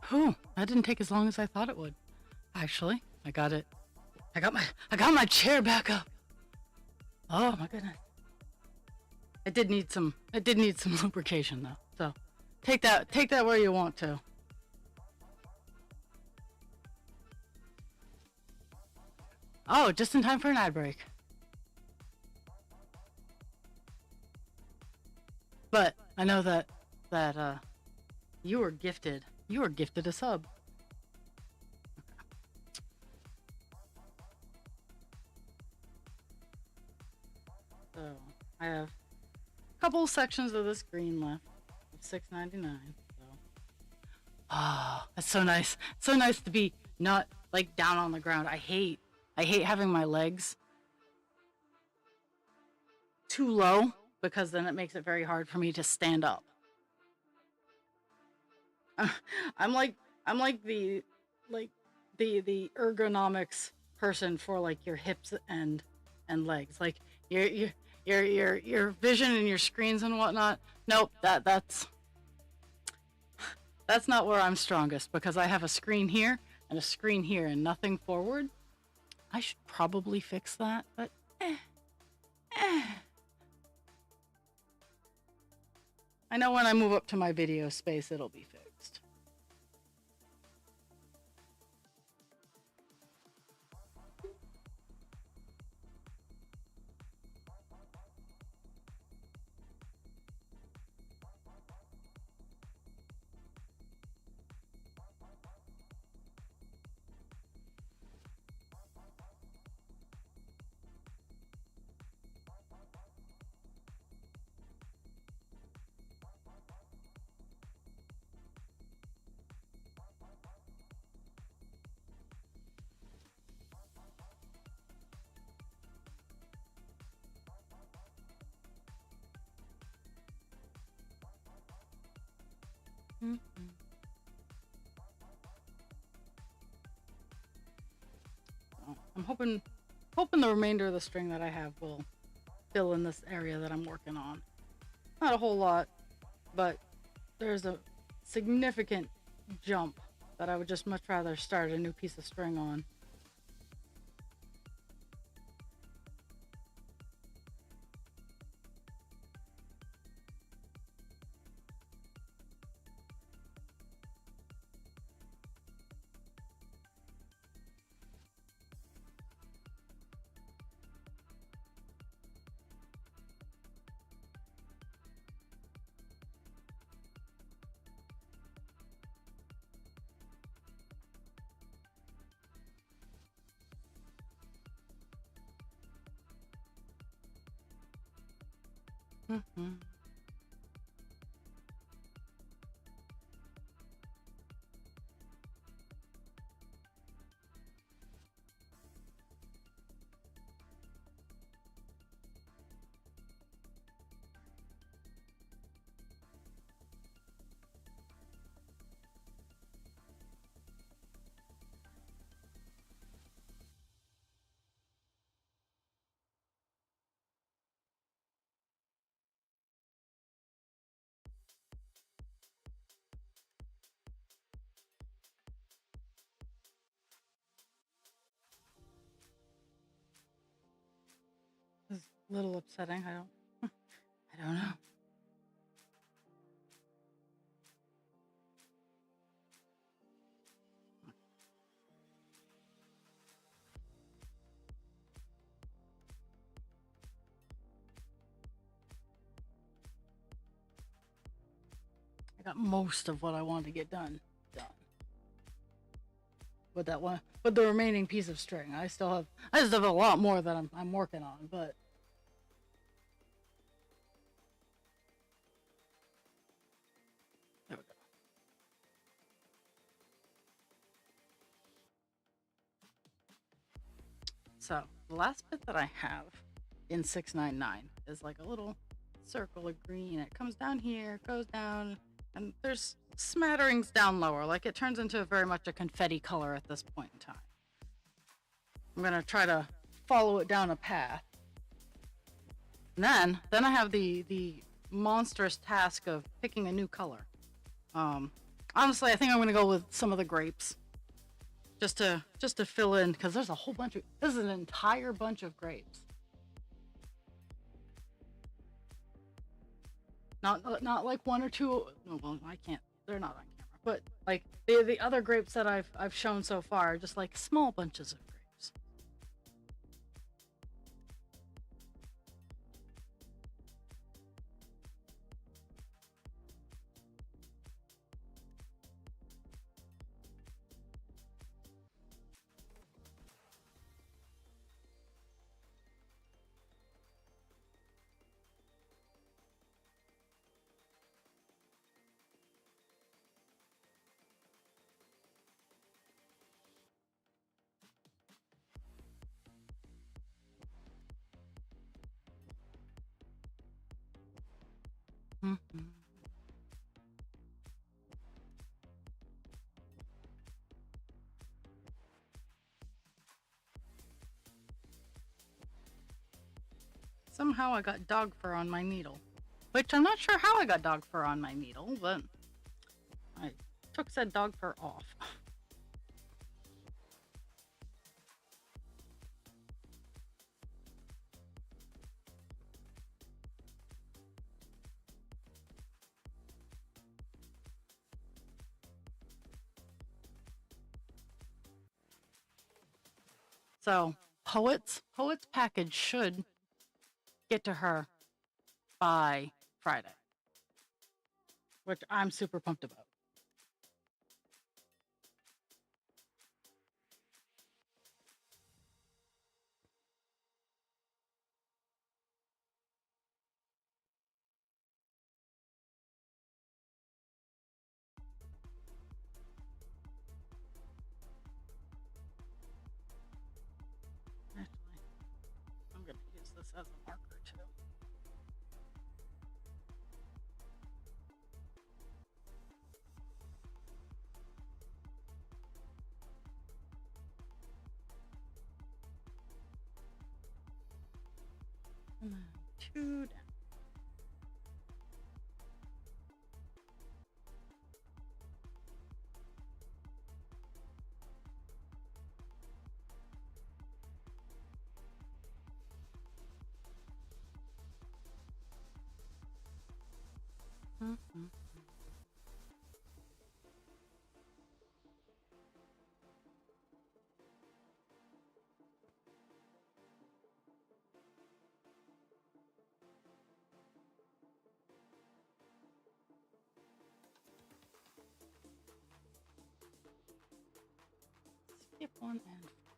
Whew, that didn't take as long as I thought it would. Actually, I got it. I got my chair back up. Oh my goodness. It did need some lubrication though. So take that where you want to. Oh, just in time for an ad break. But I know that you were gifted a sub. So I have a couple sections of this green left of $6.99. So that's so nice. It's so nice to be not like down on the ground. I hate having my legs too low because then it makes it very hard for me to stand up. I'm like the the ergonomics person for like your hips and legs. Like your vision and your screens and whatnot. Nope, that's not where I'm strongest because I have a screen here and a screen here and nothing forward. I should probably fix that, but I know when I move up to my video space, it'll be fixed. I'm hoping the remainder of the string that I have will fill in this area that I'm working on. Not a whole lot, but there's a significant jump that I would just much rather start a new piece of string on. Mm-hmm. It's a little upsetting. I don't know. I got most of what I wanted to get done. With that one, with the remaining piece of string, I still have a lot more that I'm working on, but there we go. So the last bit that I have in 699 is like a little circle of green. It comes down here, goes down, and there's smatterings down lower. Like it turns into very much a confetti color at this point in time. I'm gonna try to follow it down a path. And then I have the monstrous task of picking a new color. Honestly, I think I'm gonna go with some of the grapes just to fill in because there's a whole bunch of. This is an entire bunch of grapes. Not like one or two. No, well, I can't. They're not on camera. But like the other grapes that I've shown so far, are just like small bunches of grapes. Mm-hmm. Somehow I got dog fur on my needle, which I'm not sure how I got dog fur on my needle, but I took said dog fur off. So Poet's package should get to her by Friday, which I'm super pumped about. Actually, I'm gonna use this as a marker too. And then two down. Mm-hmm. Skip one and four.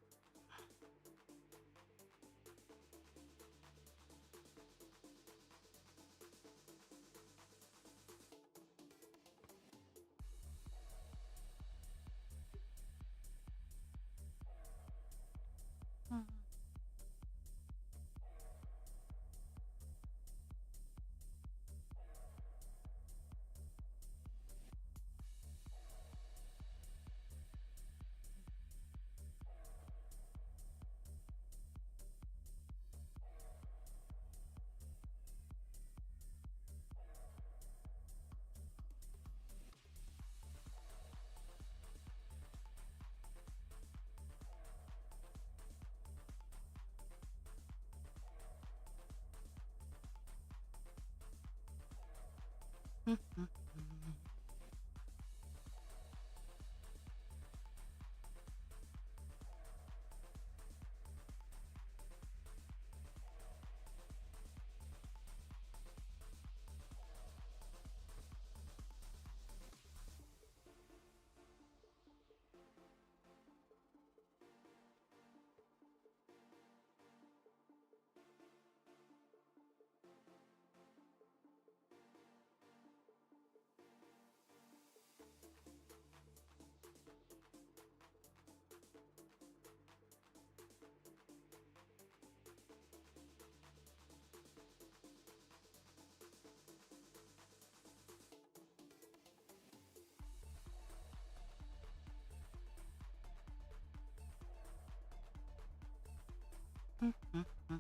Mm-hmm. Mm-hmm.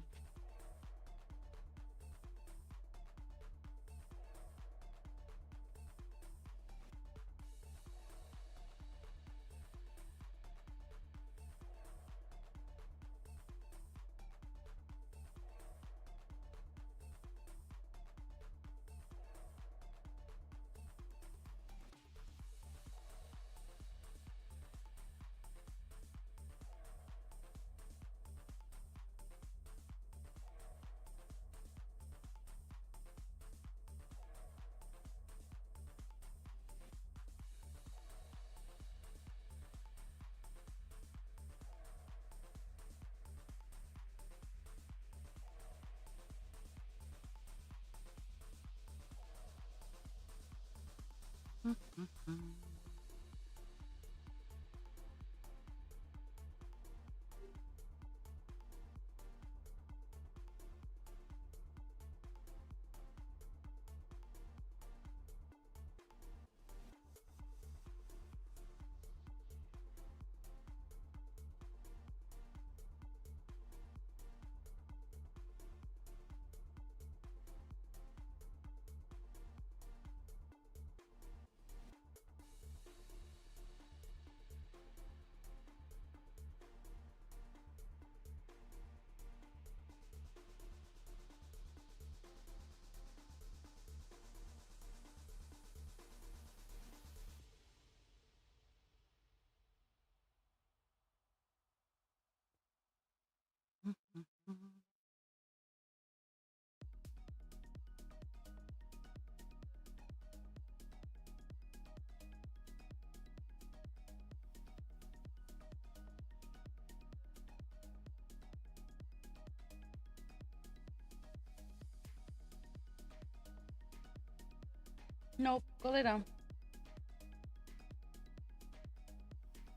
Nope, go lay down.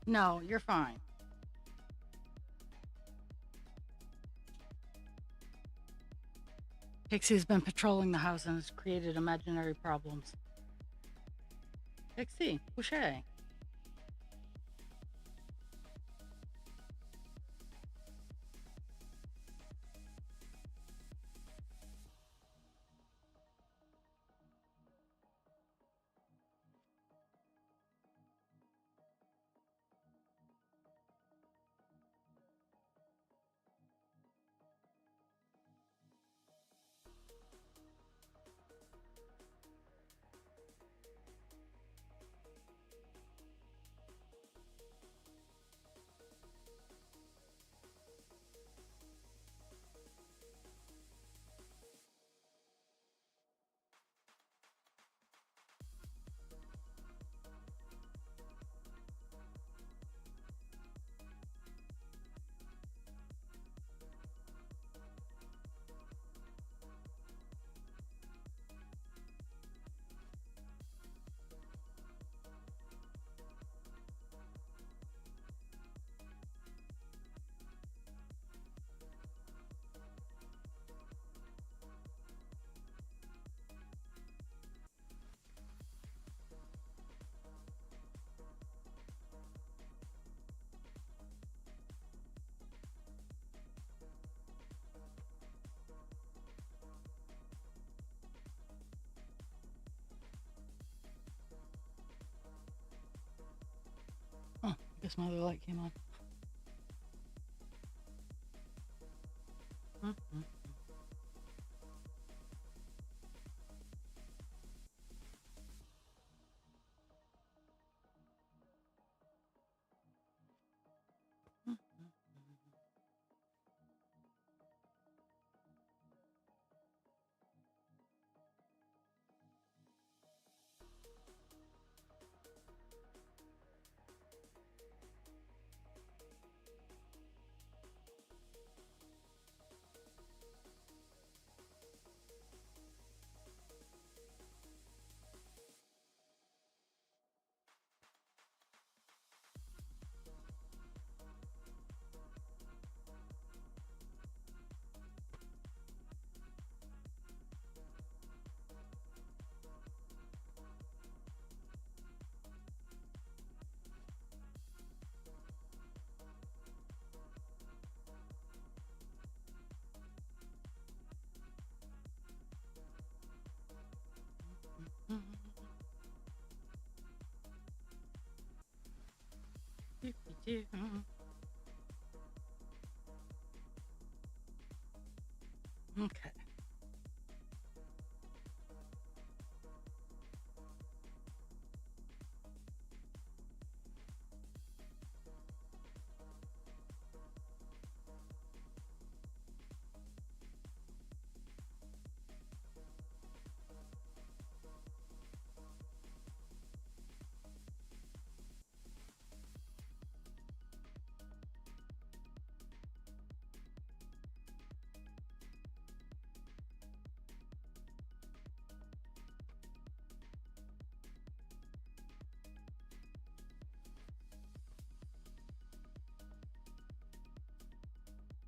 No, you're fine. Pixie's been patrolling the house and has created imaginary problems. Pixie, Boucher. Oh, I guess my other light came on. Okay.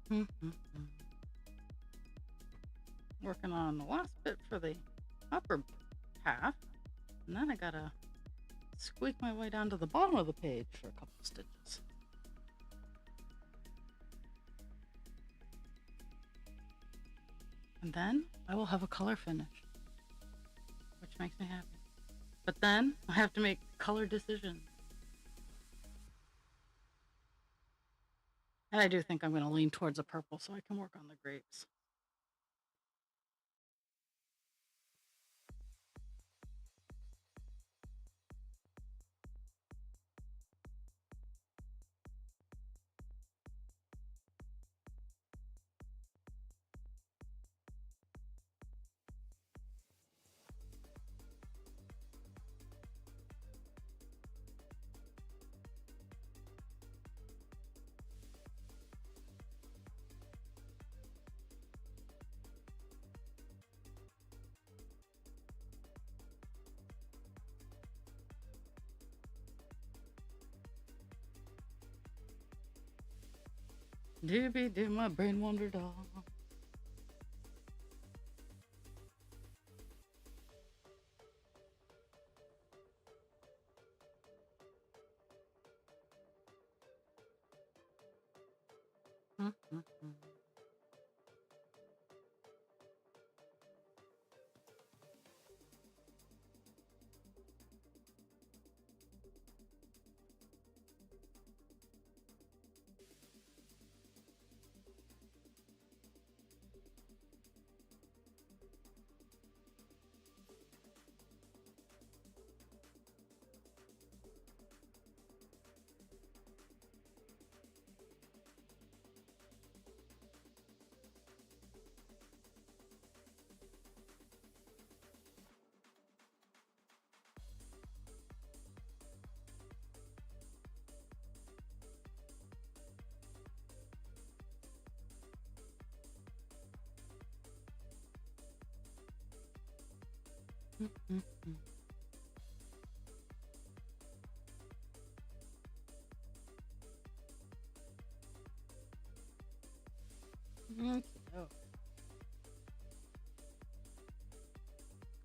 Working on the last bit for the upper half, and then I gotta squeak my way down to the bottom of the page for a couple stitches. And then I will have a color finish, which makes me happy. But then I have to make color decisions. And I do think I'm going to lean towards a purple so I can work on the grapes. Doobie doo, my brain wandered off.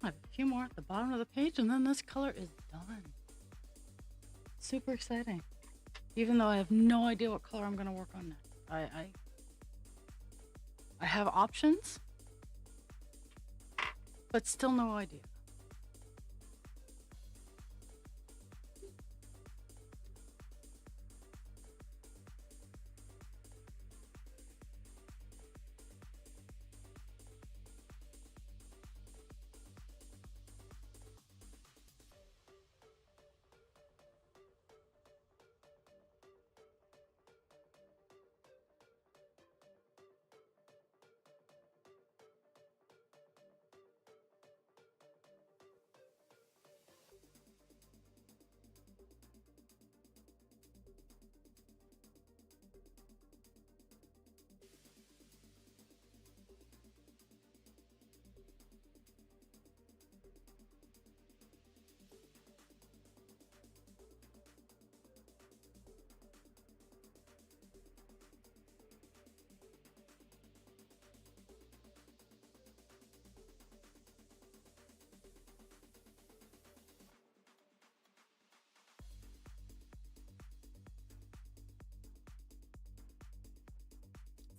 I have a few more at the bottom of the page, and then this color is done. Super exciting. Even though I have no idea what color I'm going to work on next. I have options, but still no idea.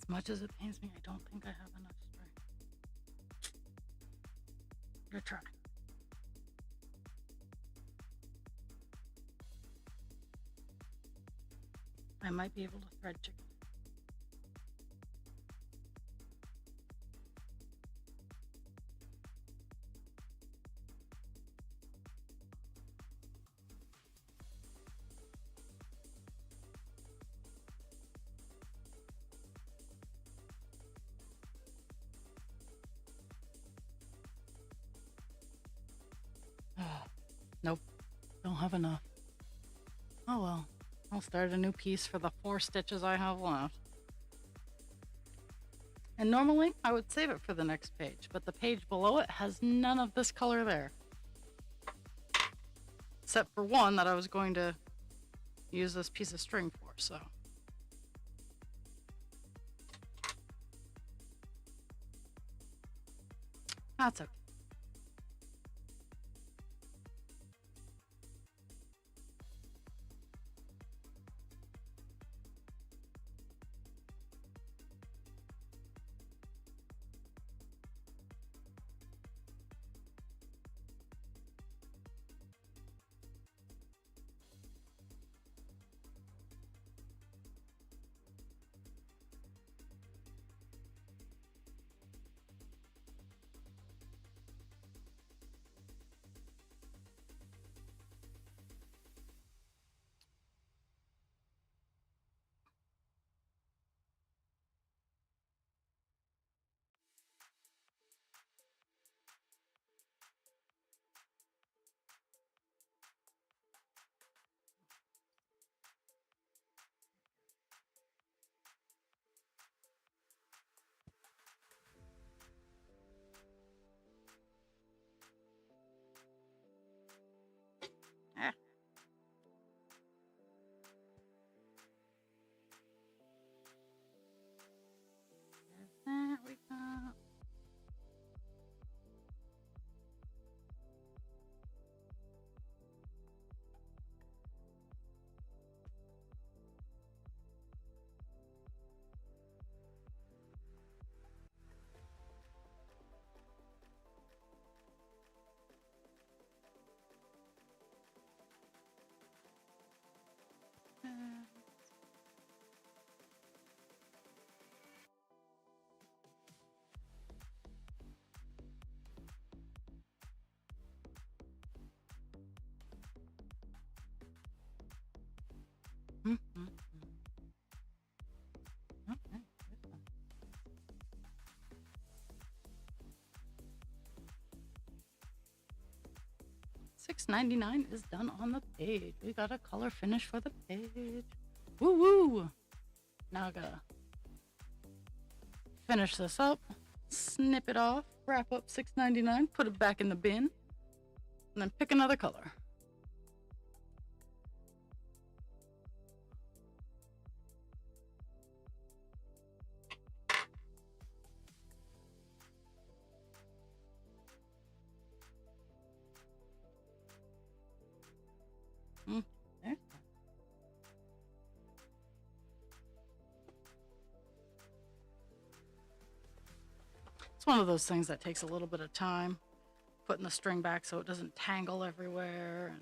As much as it pains me, I don't think I have enough string. Good try. I might be able to thread chicken. Nope, don't have enough. Oh well, I'll start a new piece for the 4 stitches I have left. And normally I would save it for the next page, but the page below it has none of this color there. Except for one that I was going to use this piece of string for, so. That's okay. Ah, there we go. Mm-hmm. Okay. 6.99 is done on the page. We got a color finish for the page. Woo woo! Now I gotta finish this up, snip it off, wrap up 6.99, put it back in the bin, and then pick another color. There. It's one of those things that takes a little bit of time, putting the string back so it doesn't tangle everywhere.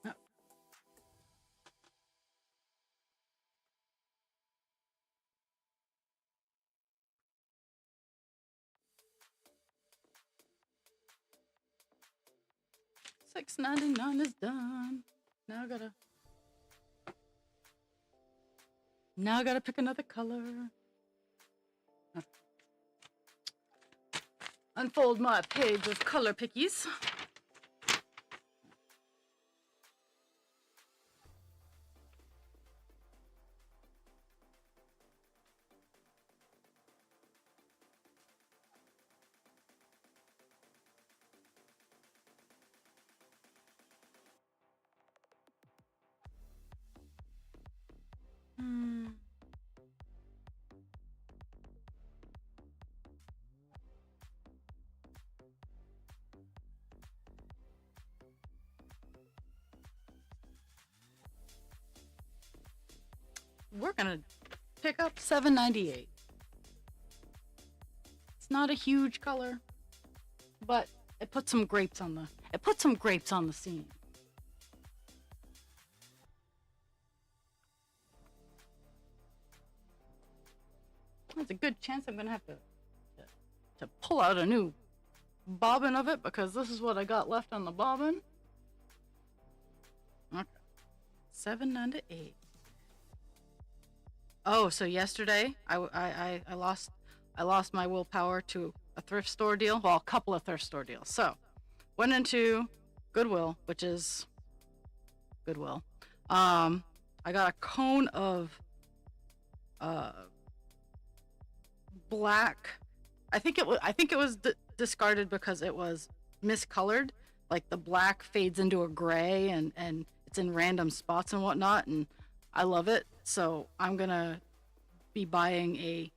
Oh, $6.99 is done. Now I gotta pick another color. Unfold my page of color pickies. We're gonna pick up $7.98. It's not a huge color, but it puts some grapes on the scene. There's a good chance I'm gonna have to pull out a new bobbin of it because this is what I got left on the bobbin. Okay, 798. Oh, so yesterday I lost my willpower to a thrift store deal. Well, a couple of thrift store deals. So went into Goodwill, which is Goodwill. I got a cone of black. I think it was discarded because it was miscolored. Like the black fades into a gray and it's in random spots and whatnot, and I love it. So I'm gonna be buying a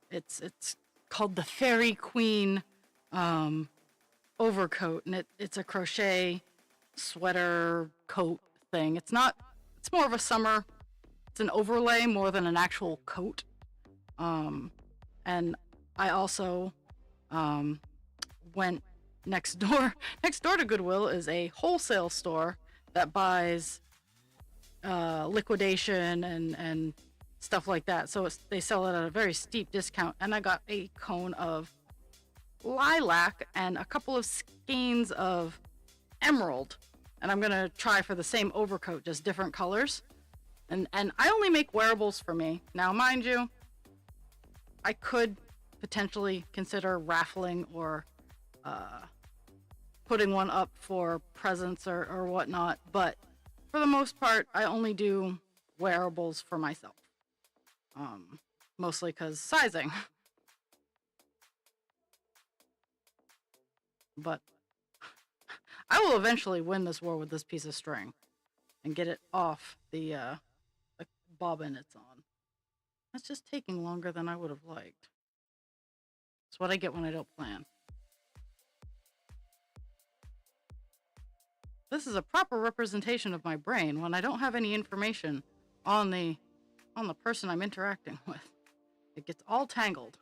it's called the Fairy Queen overcoat, and it's a crochet sweater coat thing. It's more of a summer. It's an overlay more than an actual coat. And I also went next door. Next door to Goodwill is a wholesale store that buys liquidation and stuff like that. So they sell it at a very steep discount. And I got a cone of lilac and a couple of skeins of emerald. And I'm gonna try for the same overcoat, just different colors. And I only make wearables for me. Now, mind you, I could potentially consider raffling or putting one up for presents or whatnot, but for the most part, I only do wearables for myself. Mostly because sizing. But I will eventually win this war with this piece of string and get it off the bobbin it's on. That's just taking longer than I would have liked. It's what I get when I don't plan. This is a proper representation of my brain when I don't have any information on the person I'm interacting with. It gets all tangled.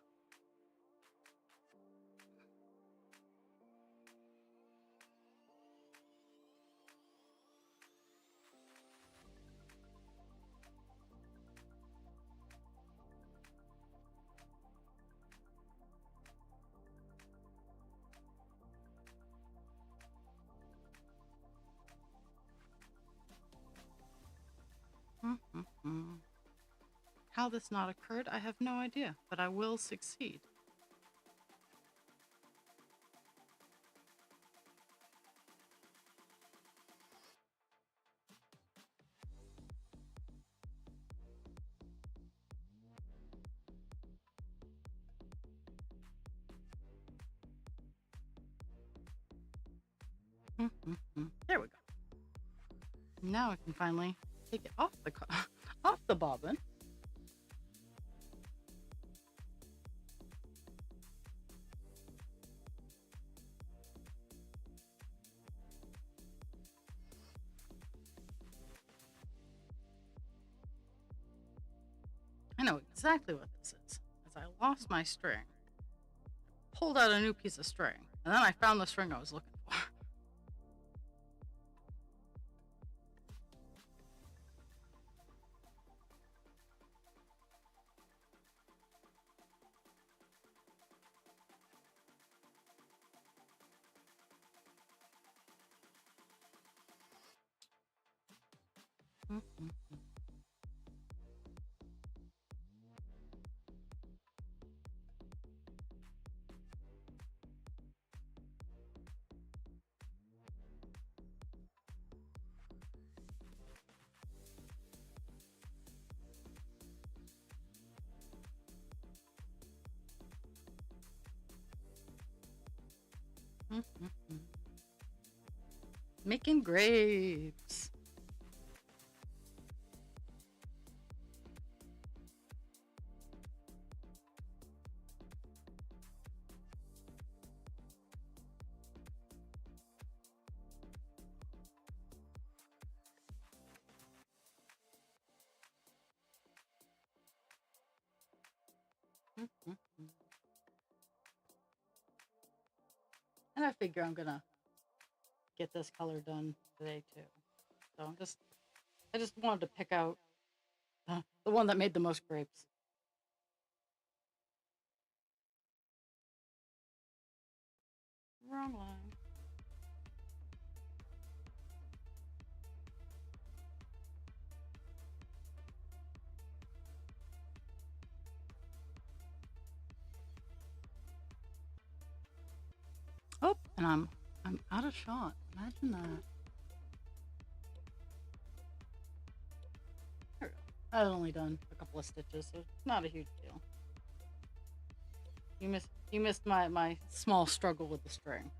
How this not occurred, I have no idea, but I will succeed. There we go. Now I can finally take it off the bobbin. I know exactly what this is. As I lost my string, pulled out a new piece of string, and then I found the string I was looking for. Making grapes. And I figure I'm gonna get this color done today too. So I just wanted to pick out The one that made the most grapes. Wrong line. Oh, and I'm out of shot. Imagine that. There we go. I've only done a couple of stitches, so it's not a huge deal. You missed my small struggle with the string.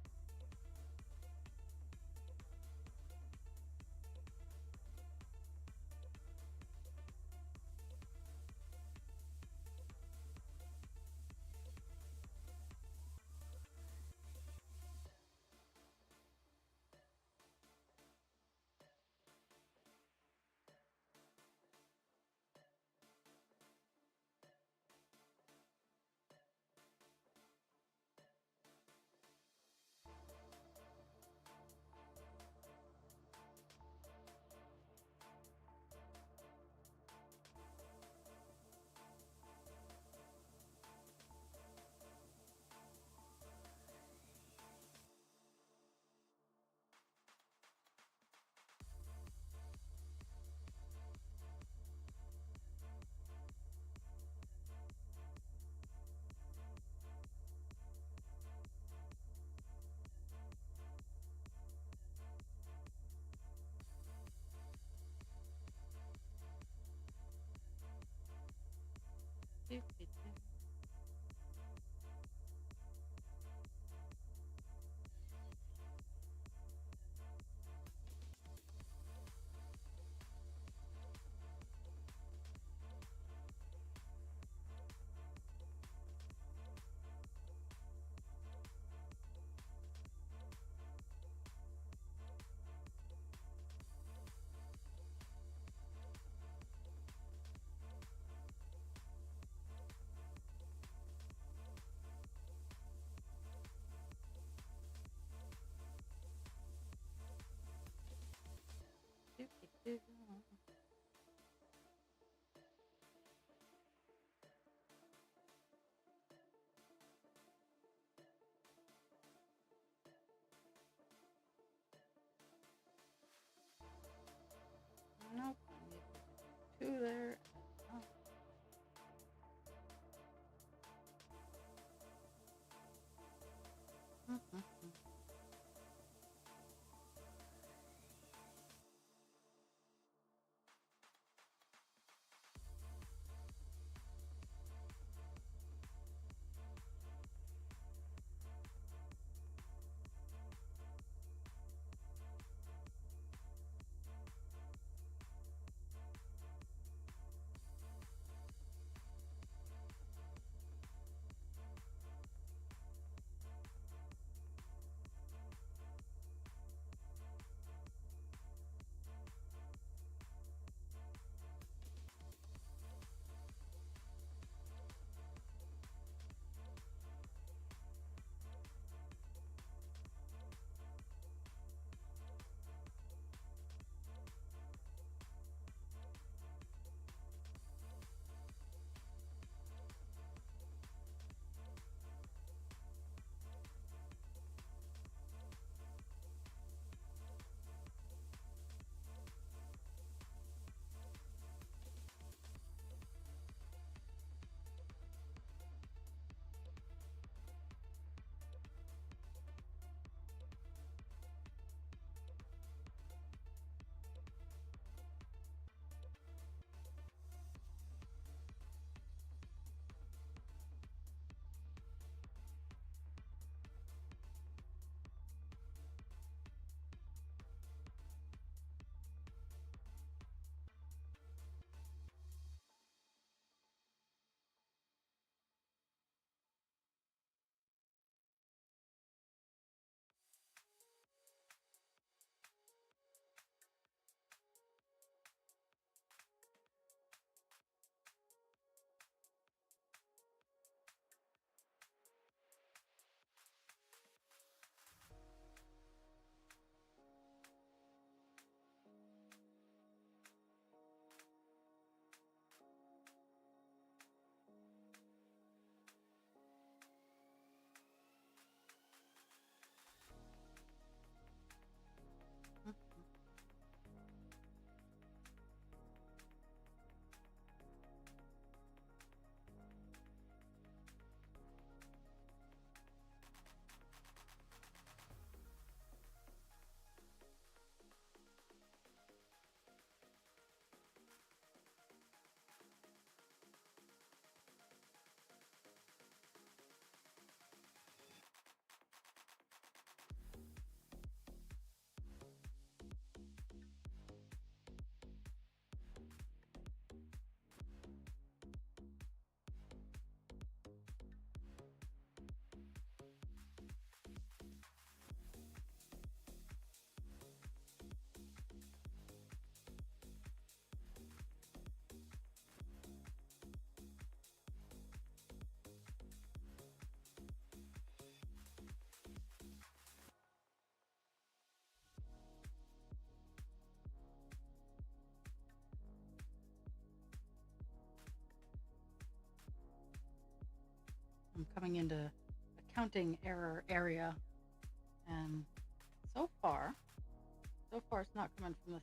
Nope. I need two there. Oh. coming into accounting error area, and so far it's not coming from this.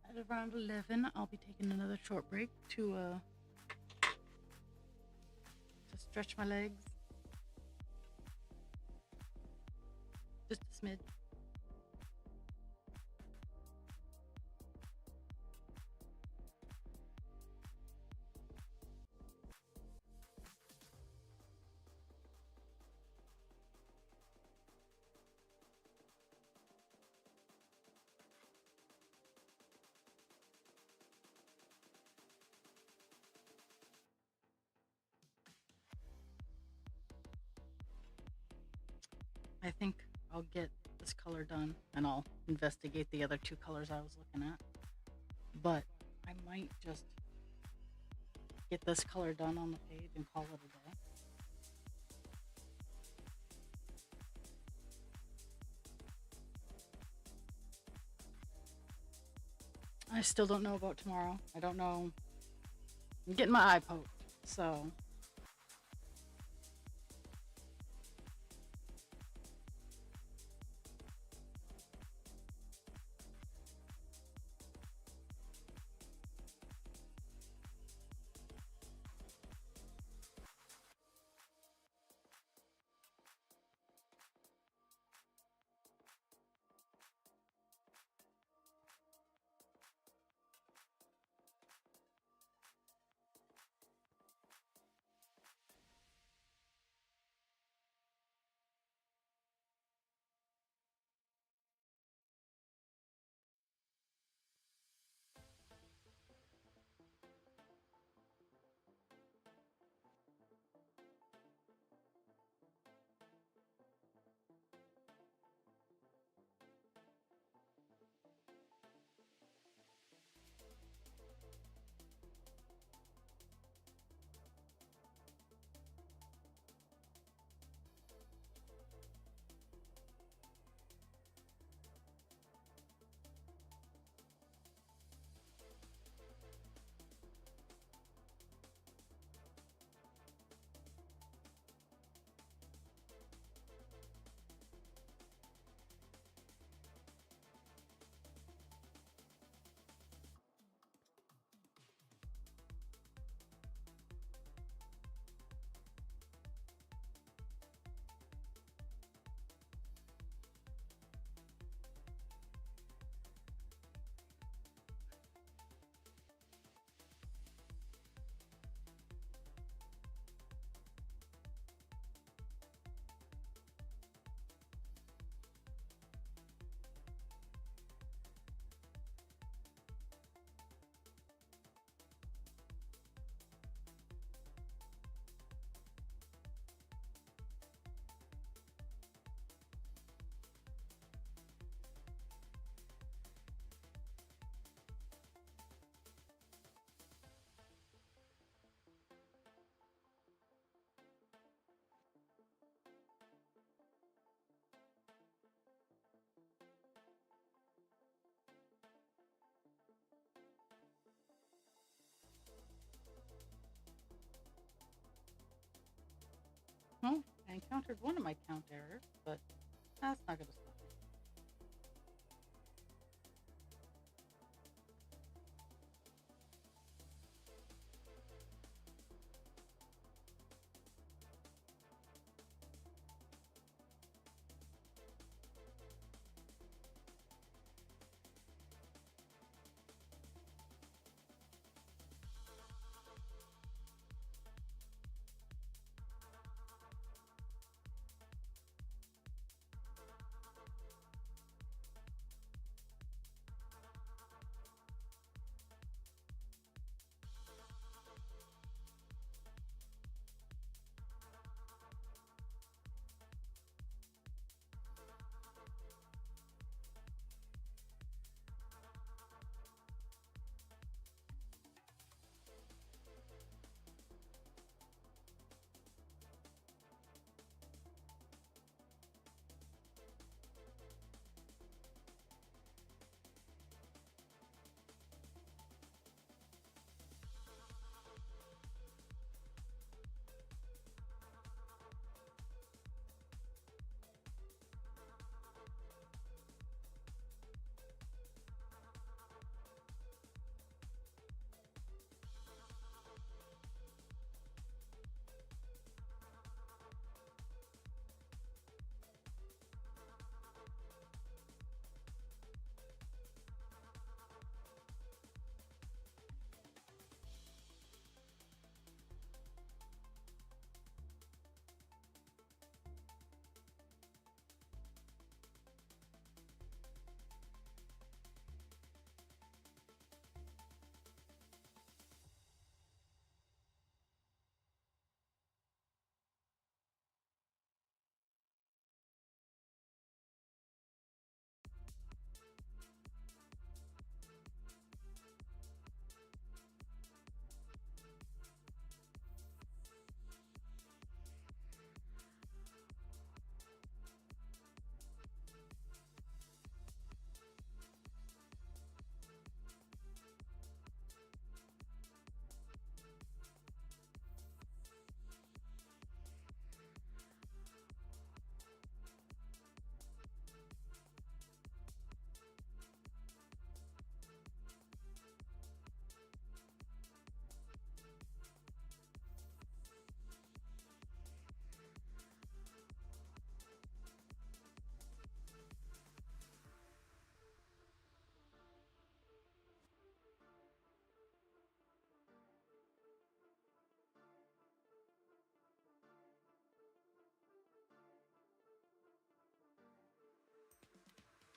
At around 11, I'll be taking another short break to stretch my legs. Just a smidge. I think I'll get this color done and I'll investigate the other two colors I was looking at. But I might just get this color done on the page and call it a day. I still don't know about tomorrow. I don't know. I'm getting my eye poked, so Oh, I encountered one of my count errors, but that's not going to stop me.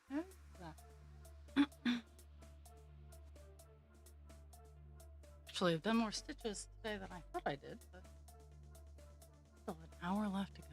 There's that. Actually, I've done more stitches today than I thought I did, but still an hour left to go.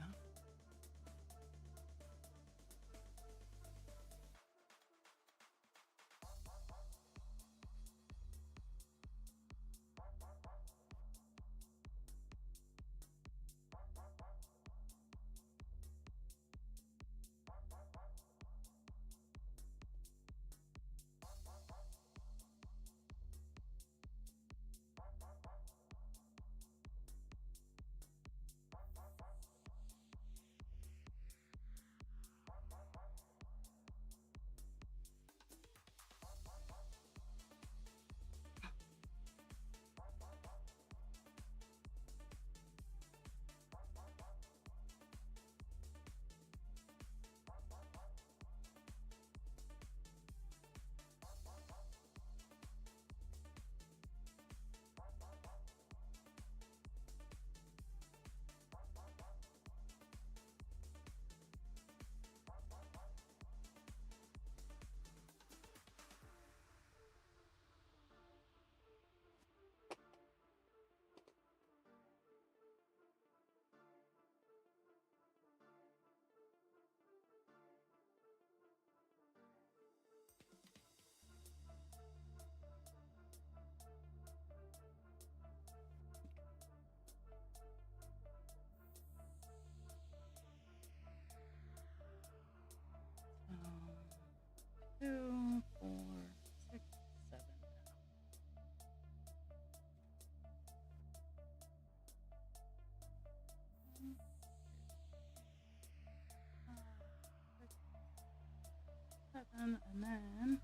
And then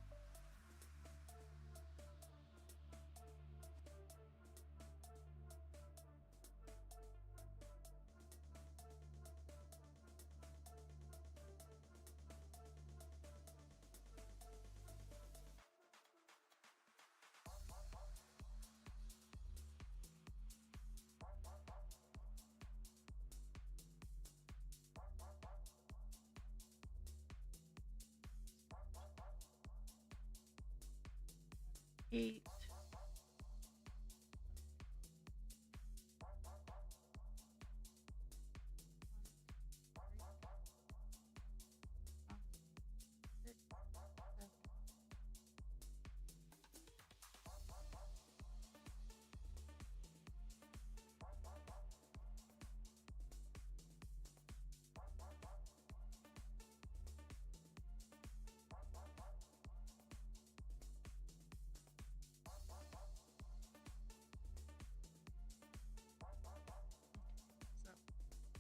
8.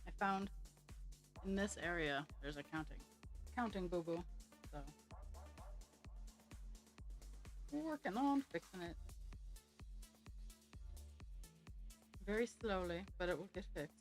I found in this area there's a counting boo-boo. So we're working on fixing it very slowly, but it will get fixed.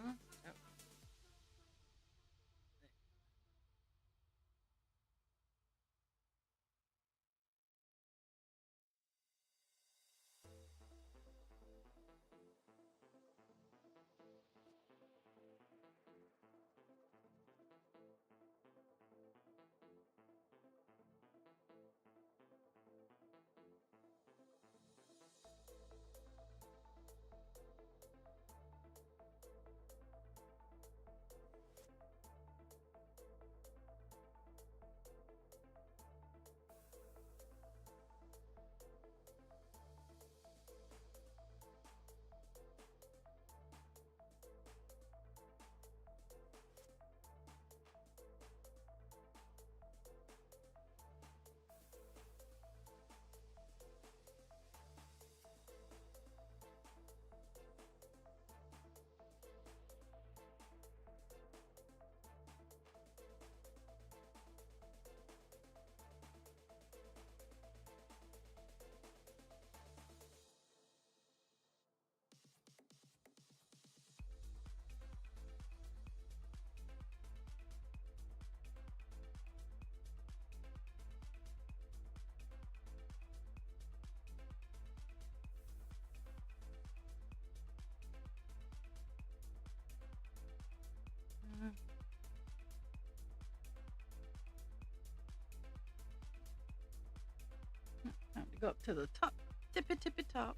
Oh. Time to go up to the top, tippy top.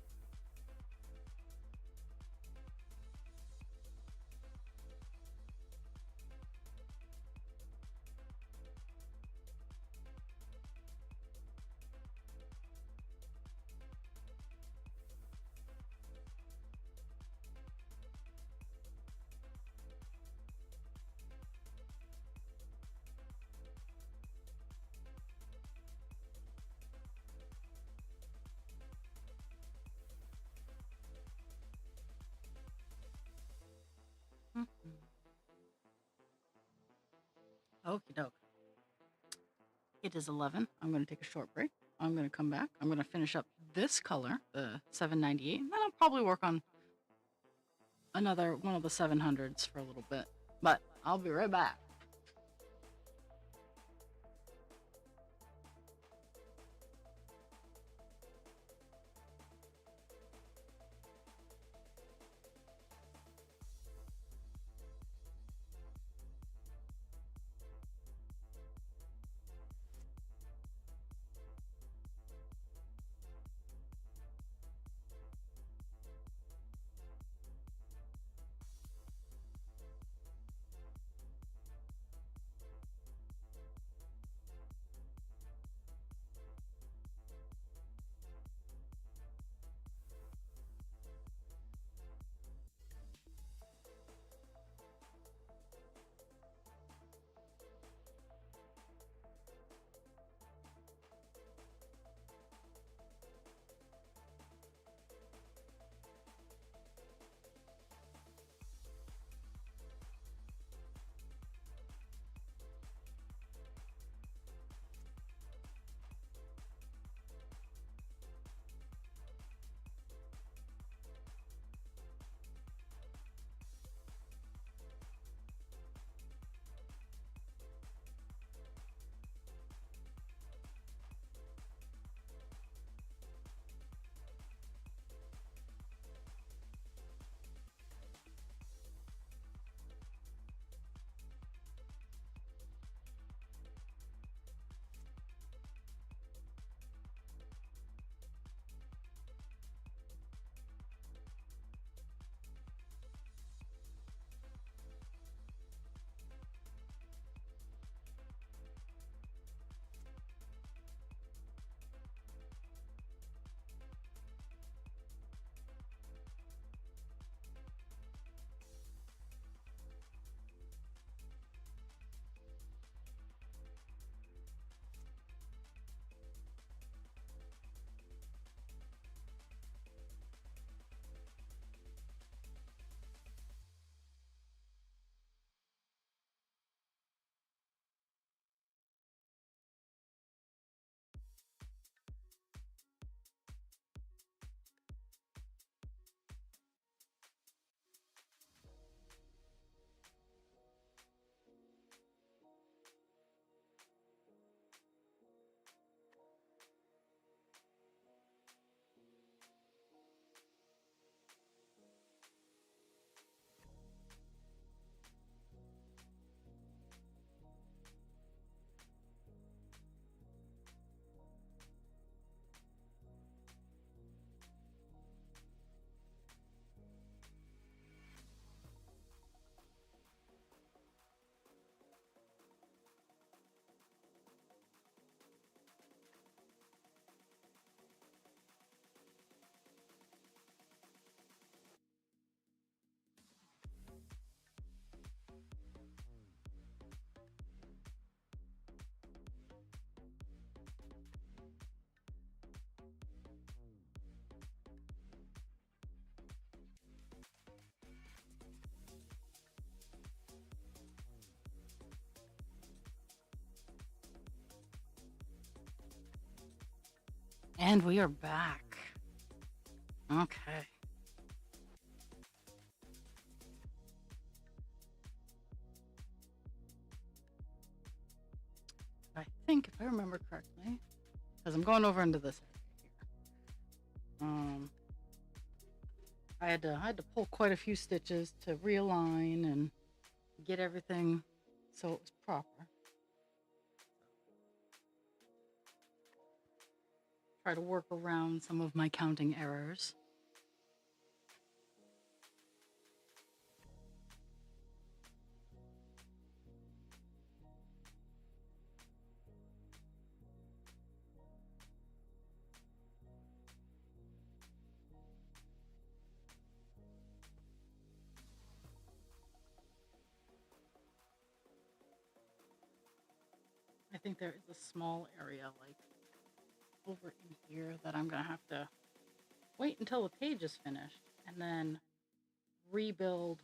Okie doke. It is 11. I'm going to take a short break. I'm going to come back. I'm going to finish up this color, the 798, and then I'll probably work on another one of the 700s for a little bit. But I'll be right back. And we are back. Okay. I think, if I remember correctly, because I'm going over into this area here. I had to pull quite a few stitches to realign and get everything so it was proper. Try to work around some of my counting errors. I think there is a small area like over in here that I'm gonna have to wait until the page is finished and then rebuild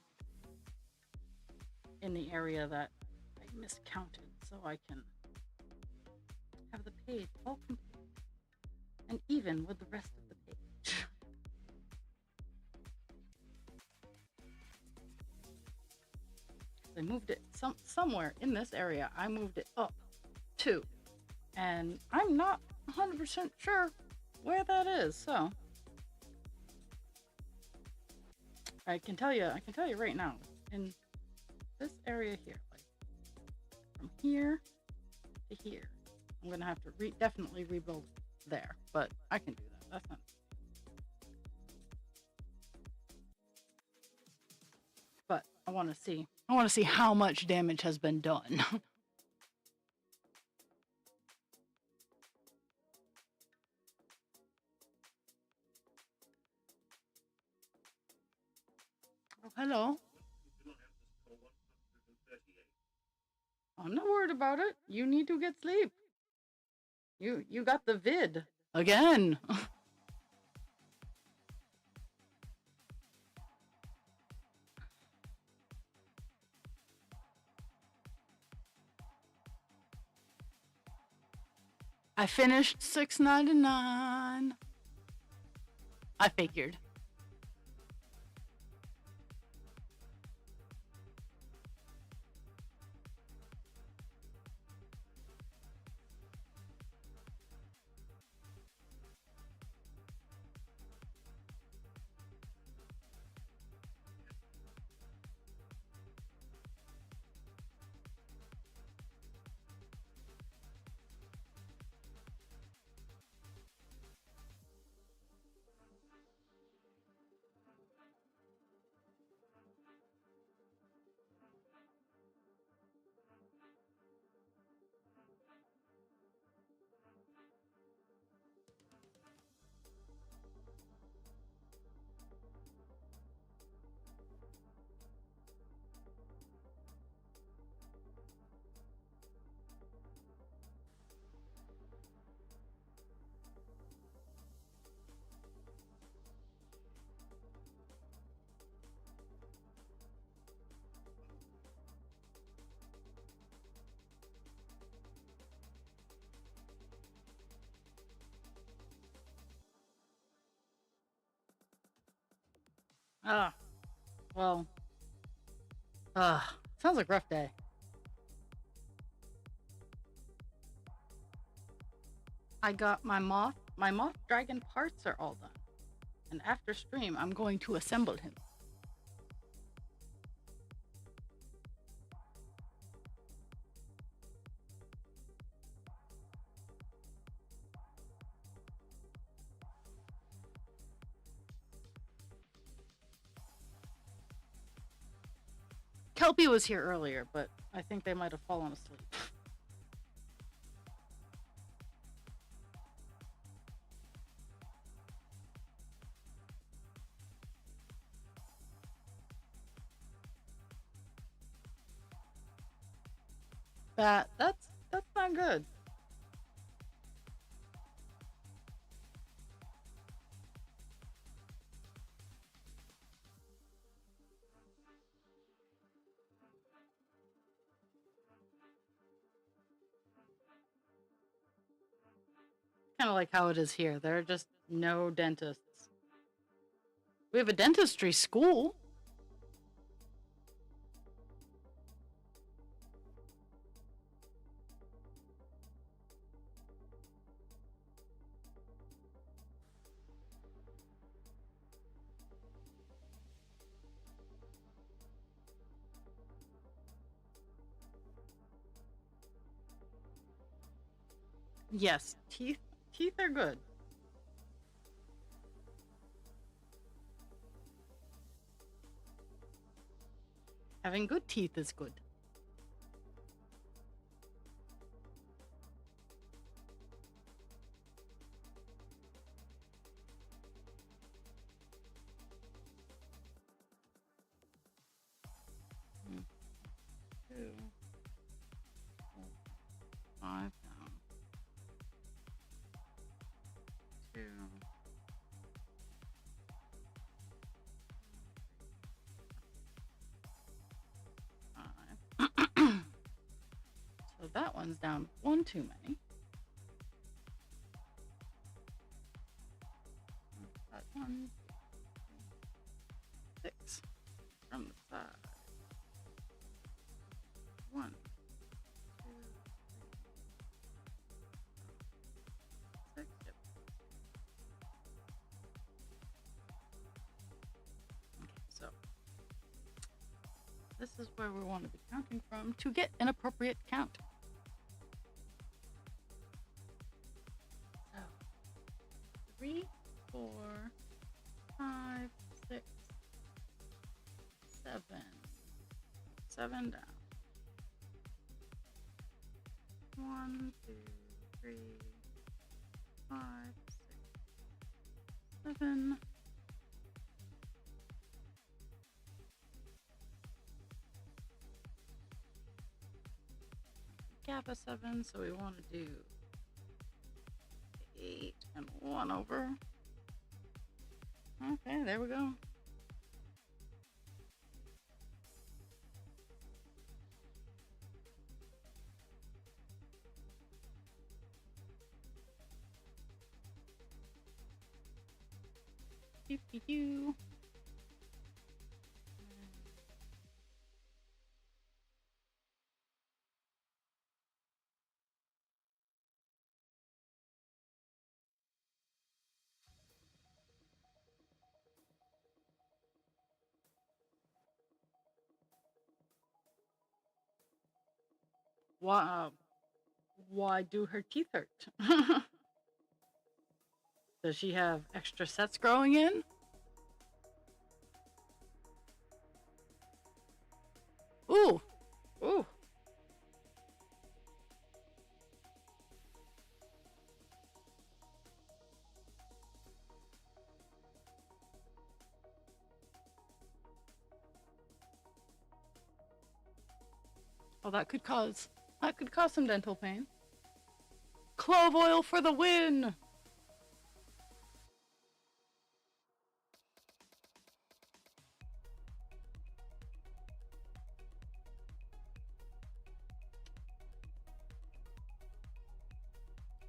in the area that I miscounted so I can have the page all complete and even with the rest of the page. I moved it somewhere in this area. I moved it up too, and I'm not 100% sure where that is. So I can tell you right now, in this area here, like from here to here, I'm gonna have to definitely rebuild there, but I can do that. That's not. But I want to see. I want to see how much damage has been done. Oh, hello. I'm not worried about it. You need to get sleep. You got the vid again. I finished $6.99. I figured. Ah, well. Sounds like a rough day. I got my moth dragon parts are all done. And after stream, I'm going to assemble him. Kelpie was here earlier, but I think they might have fallen asleep. That's not good. kind of like how it is here. There are just no dentists. We have a dentistry school. Yes, teeth are good. Having good teeth is good. Mm, 2, 4, 5 down. 2. 5. So that one's down 1 too many. That one, 6 from the side. 1, 2, 3, 6. Yep. Okay, so this is where we want to be counting from to get an appropriate count. So 3, 4, 5, 6, 7. 7 down. 1, 2, 3, 5, 6, 7. Gap of 7, so we want to do 8 and 1 over. Okay, there we go. You. Why do her teeth hurt? Does she have extra sets growing in? Ooh. Ooh. Well, that could cause some dental pain. Clove oil for the win!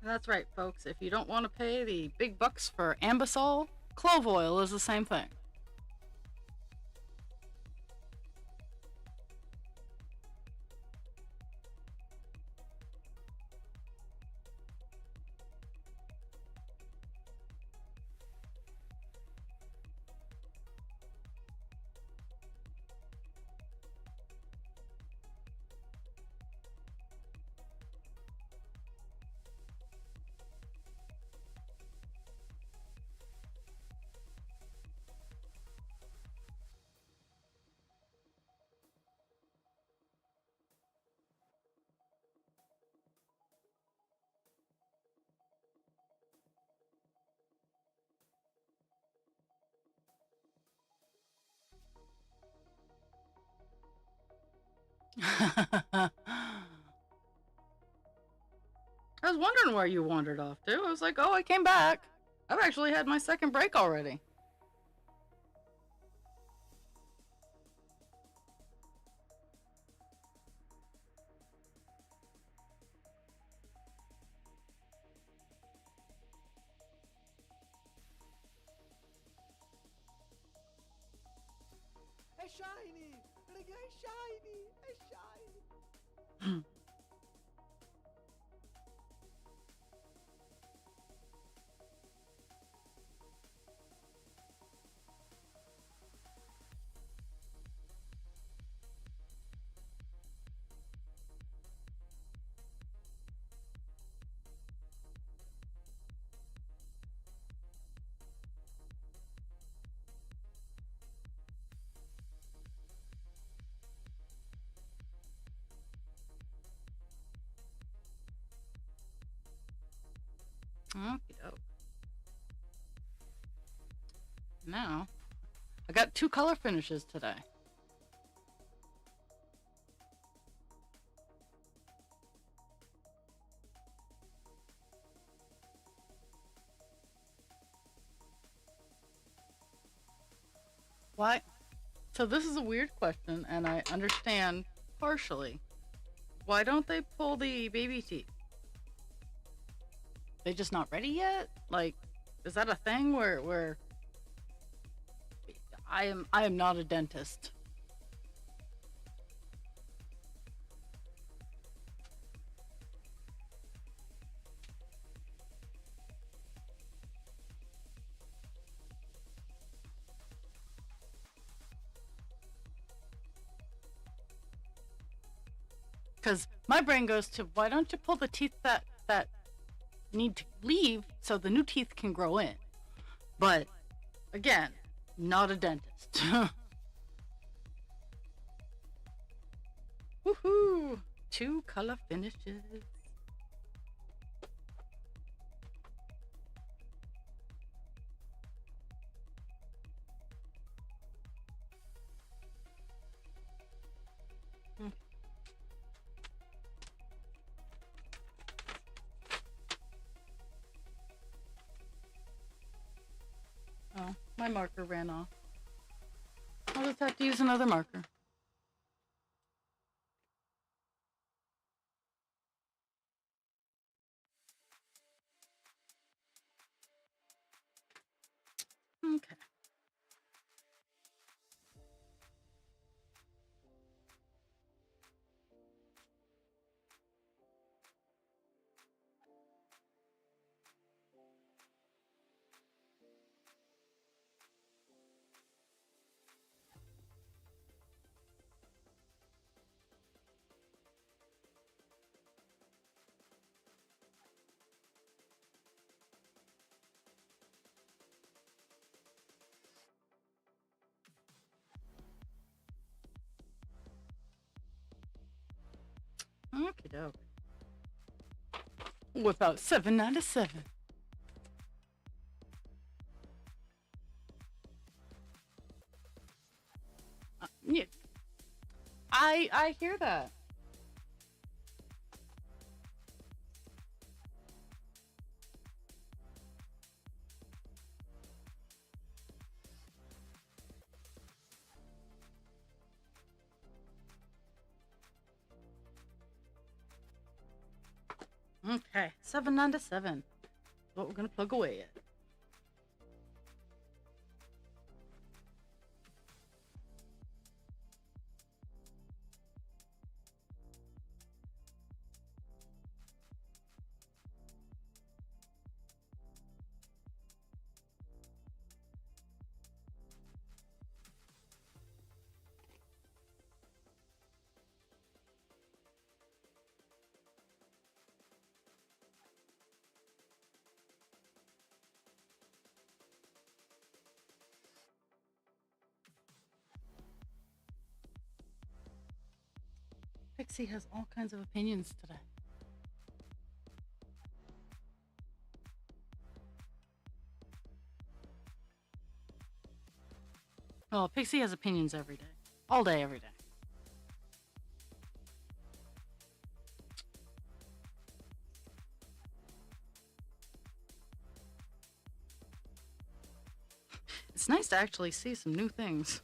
That's right, folks. If you don't want to pay the big bucks for Ambisol, clove oil is the same thing. I was wondering where you wandered off to. I was like, oh, I came back. I've actually had my second break already. shiny! Look at shiny! It's shiny! Okey-doke. Now, I got 2 color finishes today. Why? So this is a weird question, and I understand partially. Why don't they pull the baby teeth? They just not ready yet? Like, is that a thing where I am not a dentist. Because my brain goes to, why don't you pull the teeth that need to leave so the new teeth can grow in? But again, not a dentist. Woohoo! 2 color finishes. Oh, my marker ran off. I'll just have to use another marker. Okay. Okie doke. Whip out 797. Yeah, I hear that. Okay, 797. What we're gonna plug away at. Pixie has all kinds of opinions today. Oh, Pixie has opinions every day. All day, every day. It's nice to actually see some new things.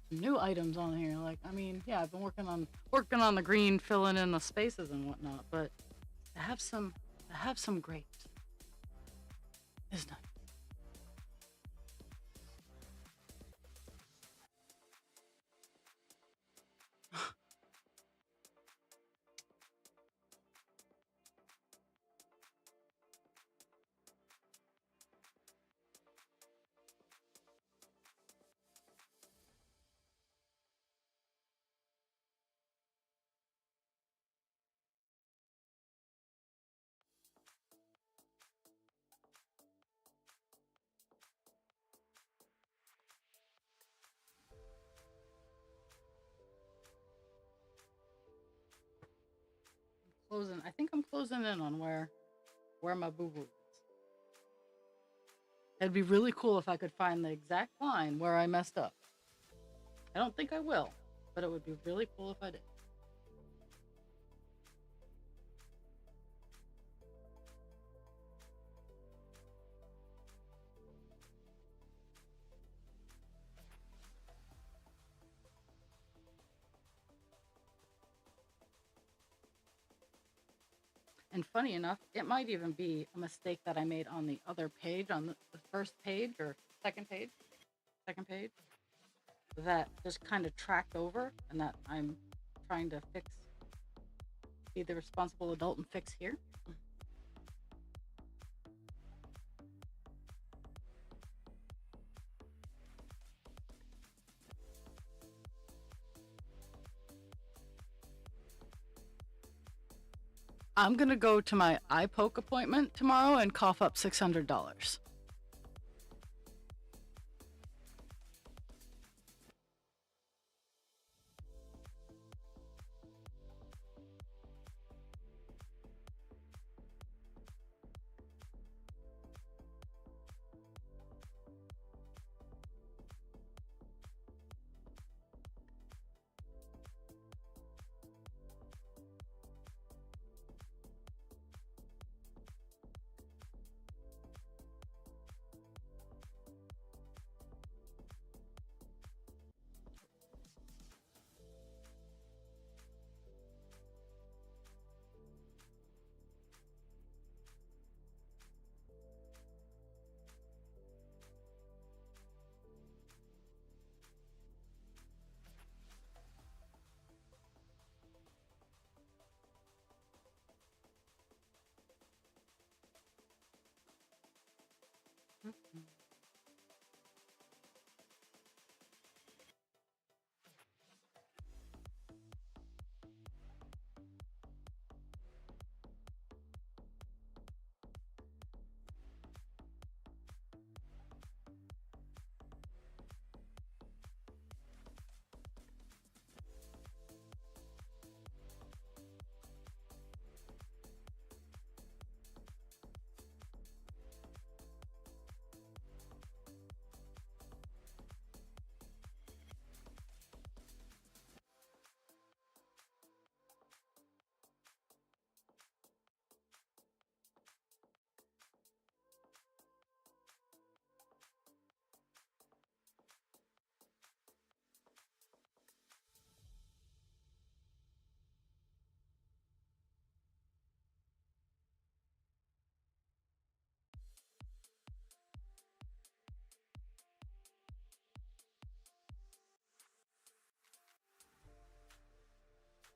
Some new items on here. Like, I mean, yeah, I've been working on the green, filling in the spaces and whatnot, but to have some grapes is nice. Closing. I think I'm closing in on where my boo boo is. It'd be really cool if I could find the exact line where I messed up. I don't think I will, but it would be really cool if I did. And funny enough, it might even be a mistake that I made on the other page, on the first page or second page, that just kind of tracked over and that I'm trying to fix, be the responsible adult and fix here. I'm going to go to my eye poke appointment tomorrow and cough up $600.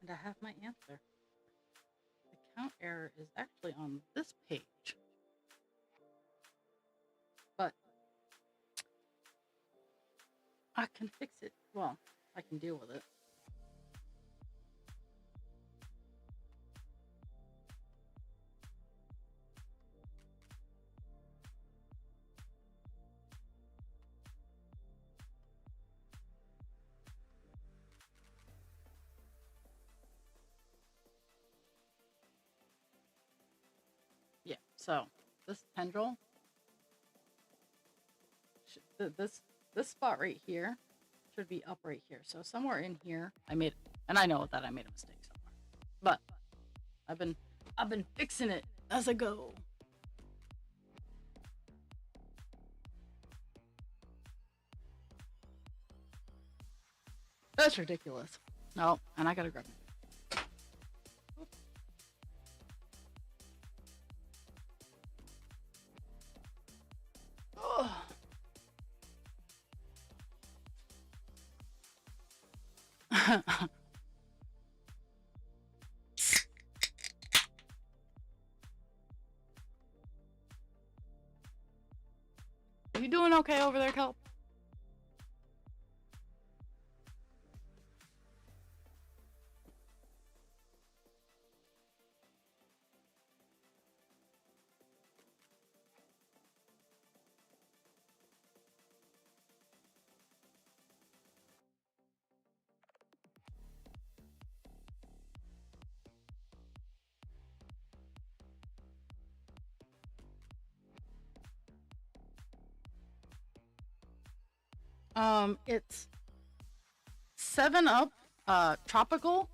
And I have my answer. The count error is actually on this page. But I can fix it. Well, I can deal with it. Yeah, so this tendril, this spot right here should be up right here. So somewhere in here, and I know that I made a mistake somewhere, but I've been fixing it as I go. That's ridiculous. No, and I gotta grab it. Oh. You doing okay over there, Kelp? It's 7 Up, tropical.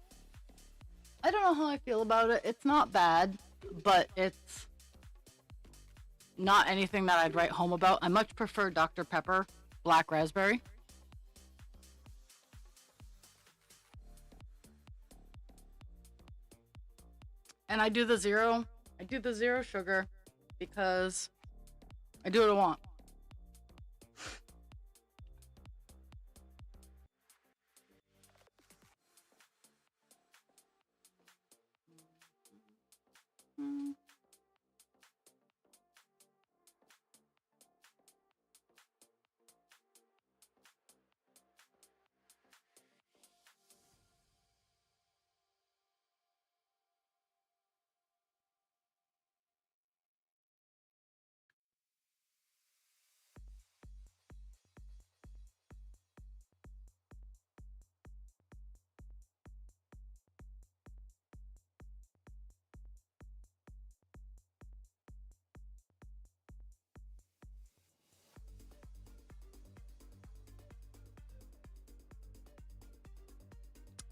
I don't know how I feel about it. It's not bad, but it's not anything that I'd write home about. I much prefer Dr. Pepper Black Raspberry. And I do the zero. I do the zero sugar because I do what I want. Mm.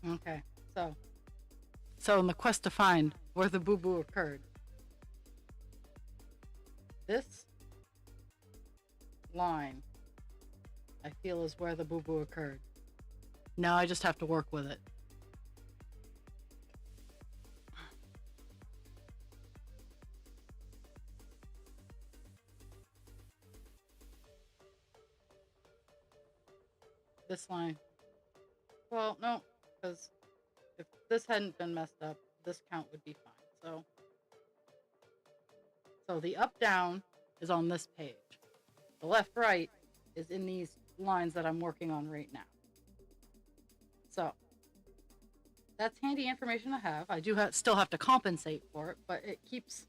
Okay, so in the quest to find where the boo-boo occurred, this line I feel is where the boo-boo occurred. Now I just have to work with it. This line. Well, no, because if this hadn't been messed up, this count would be fine. So the up-down is on this page. The left-right is in these lines that I'm working on right now. So that's handy information to have. I do still have to compensate for it, but it keeps,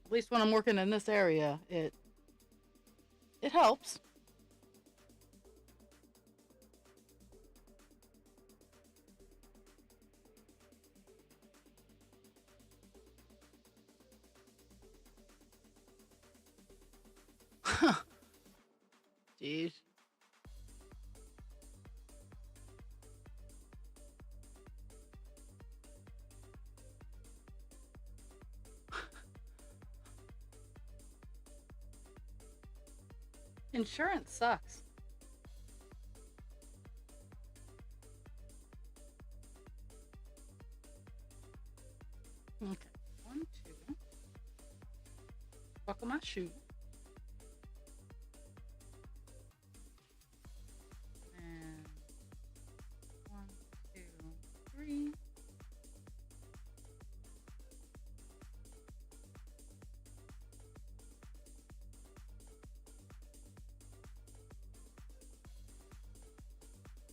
at least when I'm working in this area, it helps. Jeez. Insurance sucks. Okay. 1, 2. Buckle my shoe. And 1, 2, 3.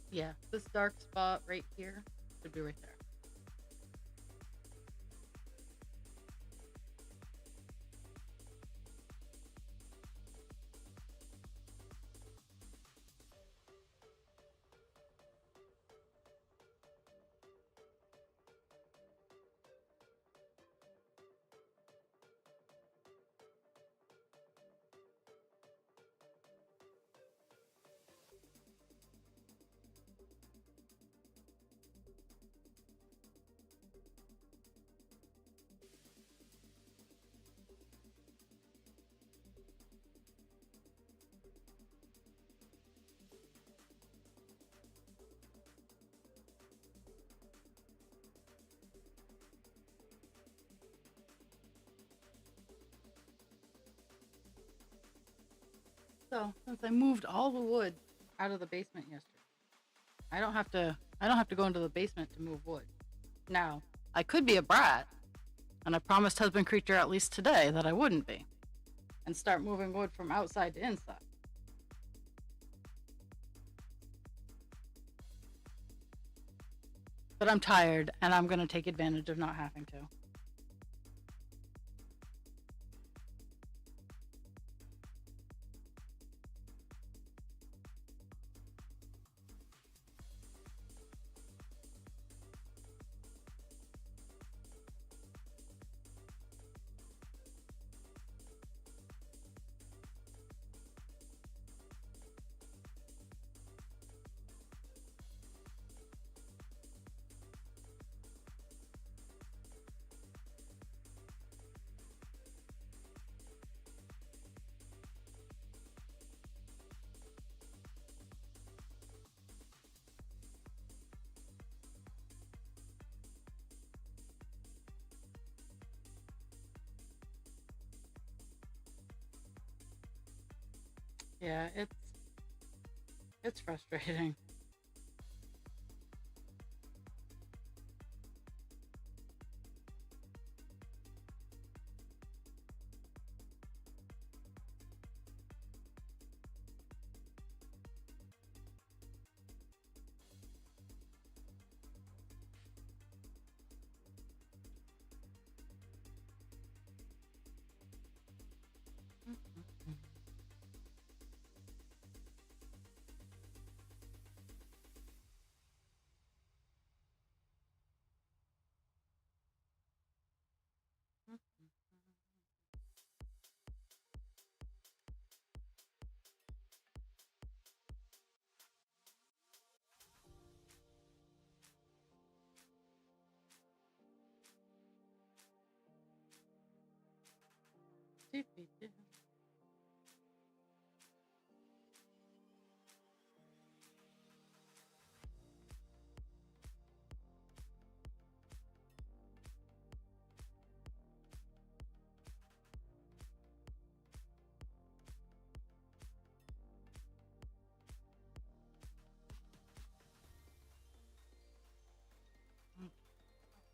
Yeah, this dark spot right here should be right there. So since I moved all the wood out of the basement yesterday, I don't have to go into the basement to move wood. Now, I could be a brat, and I promised husband creature at least today that I wouldn't be, and start moving wood from outside to inside. But I'm tired, and I'm going to take advantage of not having to. Yeah, it's frustrating.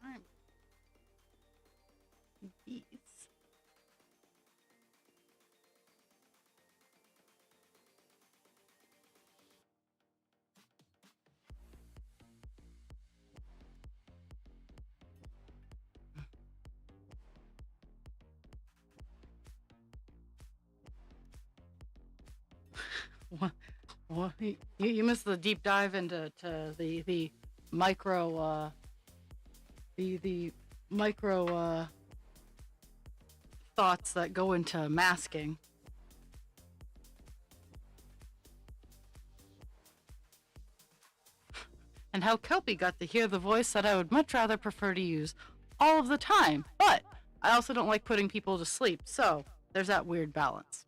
I'm bees. What? What? You missed the deep dive into the micro the micro thoughts that go into masking. And how Kelpie got to hear the voice that I would much rather prefer to use all of the time. But I also don't like putting people to sleep, so there's that weird balance.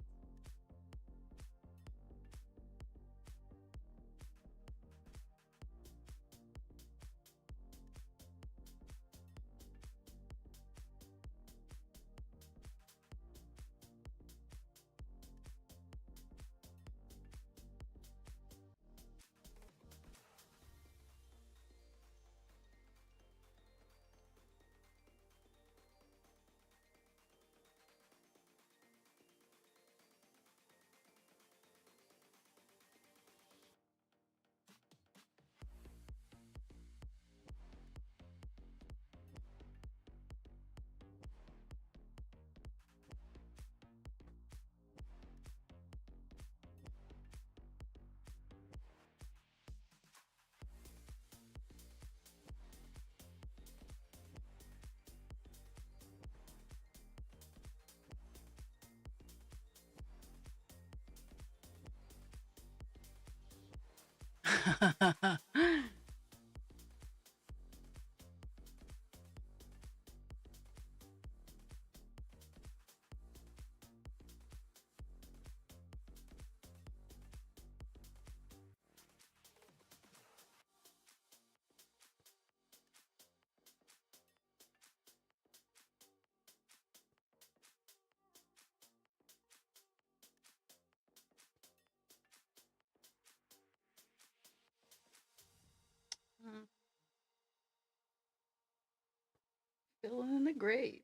Filling in the grapes.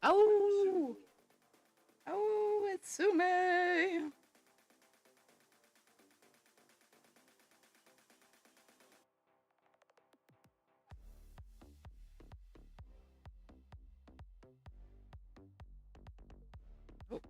Oh, oh, it's Sume. Oh,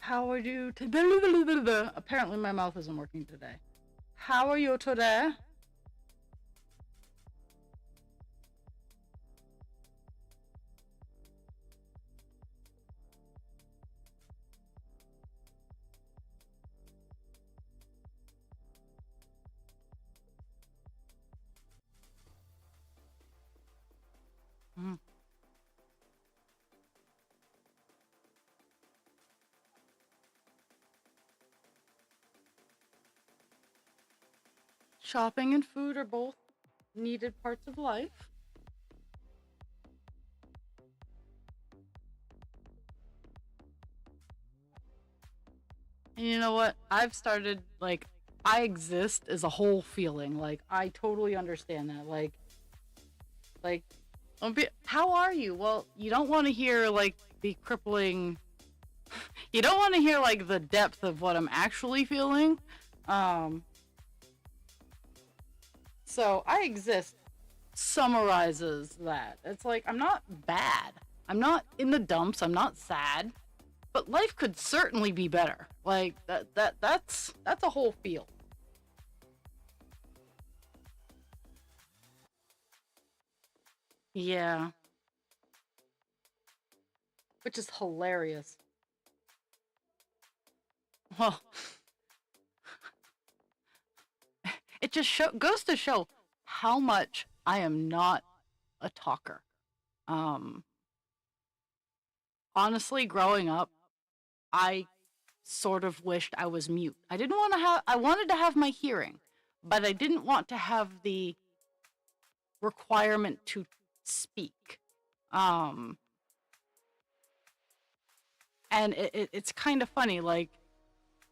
How are you today? Apparently, my mouth isn't working today. How are you today? Mm. Shopping and food are both needed parts of life. And you know what? I've started, like, I exist as a whole feeling. Like, I totally understand that. Like, how are you? Well, you don't want to hear, like, the crippling, you don't want to hear, like, the depth of what I'm actually feeling. Um, so I exist summarizes that. It's like, I'm not bad. I'm not in the dumps. I'm not sad. But life could certainly be better. Like that's a whole feel. Yeah, which is hilarious. Well, it just goes to show how much I am not a talker. Um, Honestly, growing up, I sort of wished I was mute. I didn't want to have. I wanted to have my hearing, but I didn't want to have the requirement to speak. Um, and it's kind of funny, like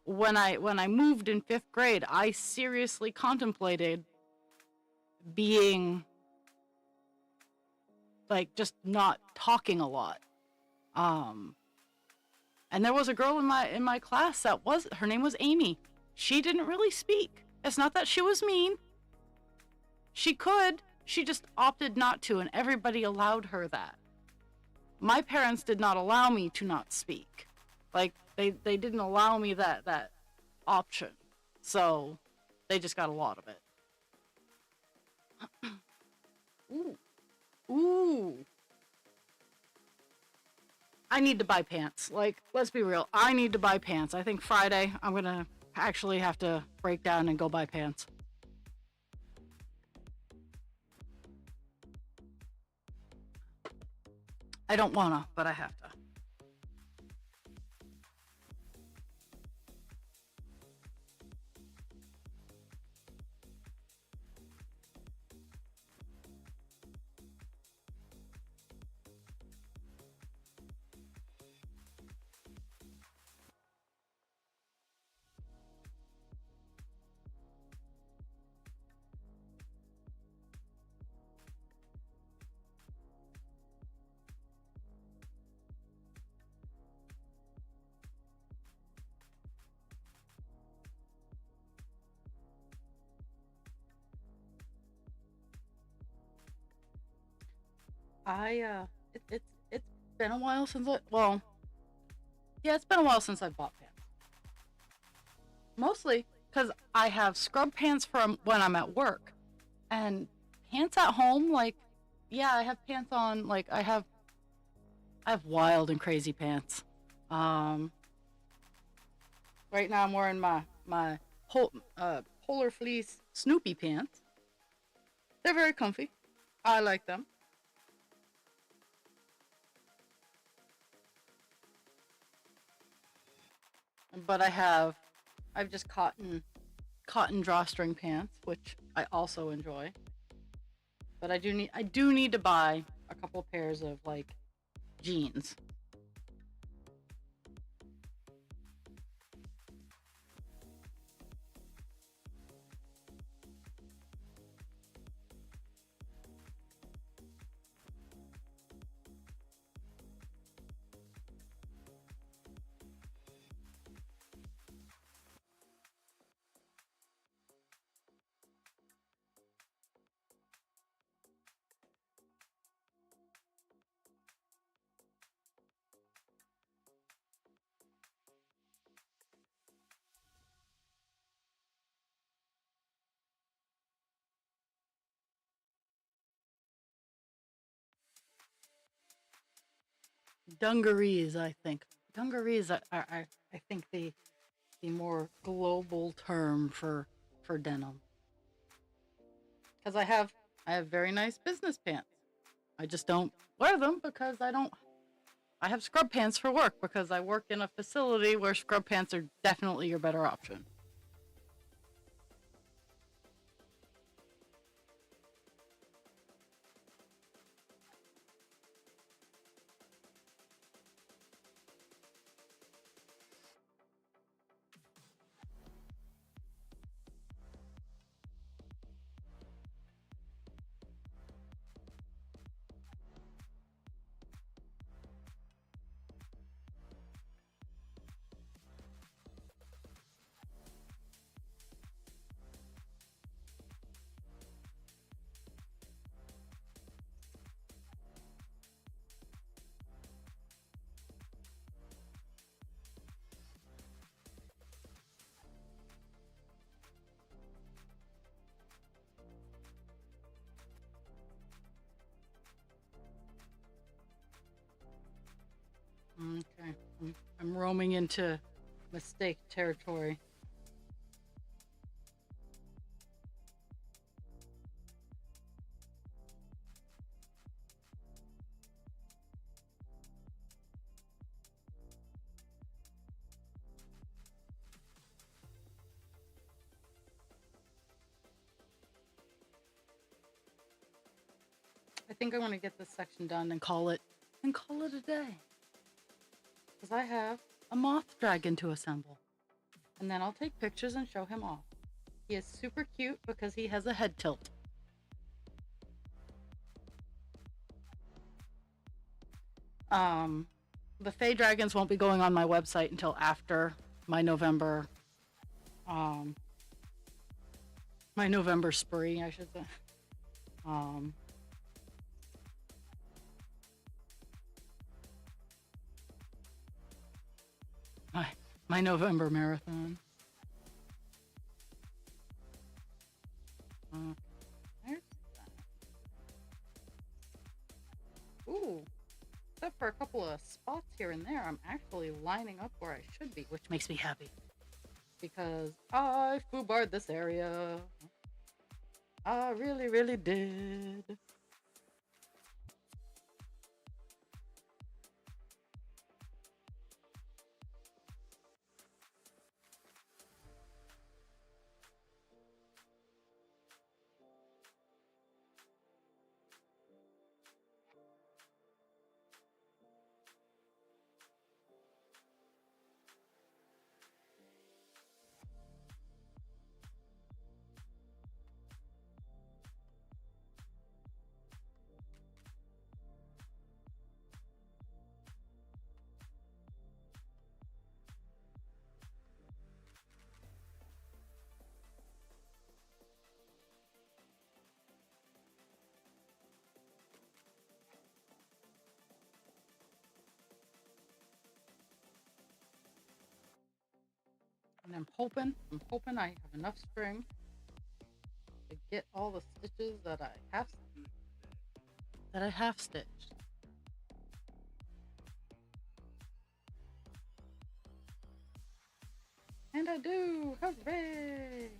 when I moved in 5th grade, I seriously contemplated being like just not talking a lot. Um, and there was a girl in my class that was her name was Amy. She didn't really speak. It's not that she was mean. She could. She just opted not to, and everybody allowed her that. My parents did not allow me to not speak. Like they didn't allow me that option. So they just got a lot of it. Ooh. Ooh. I need to buy pants. Like, let's be real. I need to buy pants. I think Friday I'm gonna actually have to break down and go buy pants. I don't wanna, but I have to. It's been a while since yeah, it's been a while since I bought pants. Mostly because I have scrub pants from when I'm at work, and pants at home. Like, yeah, I have pants on. Like, I have wild and crazy pants. Um, right now I'm wearing my polar fleece Snoopy pants. They're very comfy. I like them. But I've just cotton drawstring pants, which I also enjoy. But I do need to buy a couple pairs of like jeans. Dungarees, I think. Dungarees are I think the more global term for denim. Because I have very nice business pants. I just don't wear them because I have scrub pants for work because I work in a facility where scrub pants are definitely your better option. Okay. I'm roaming into mistake territory. I think I want to get this section done and call it a day. Because I have a moth dragon to assemble. And then I'll take pictures and show him off. He is super cute because he has a head tilt. The Fey Dragons won't be going on my website until after my November my November spree, I should say. Um my my November marathon. There's that. Ooh. Except for a couple of spots here and there, I'm actually lining up where I should be, which makes me happy. Because I foobarred this area. I really, really did. And I'm hoping I have enough string to get all the stitches that I have stitched. And I do! Hooray!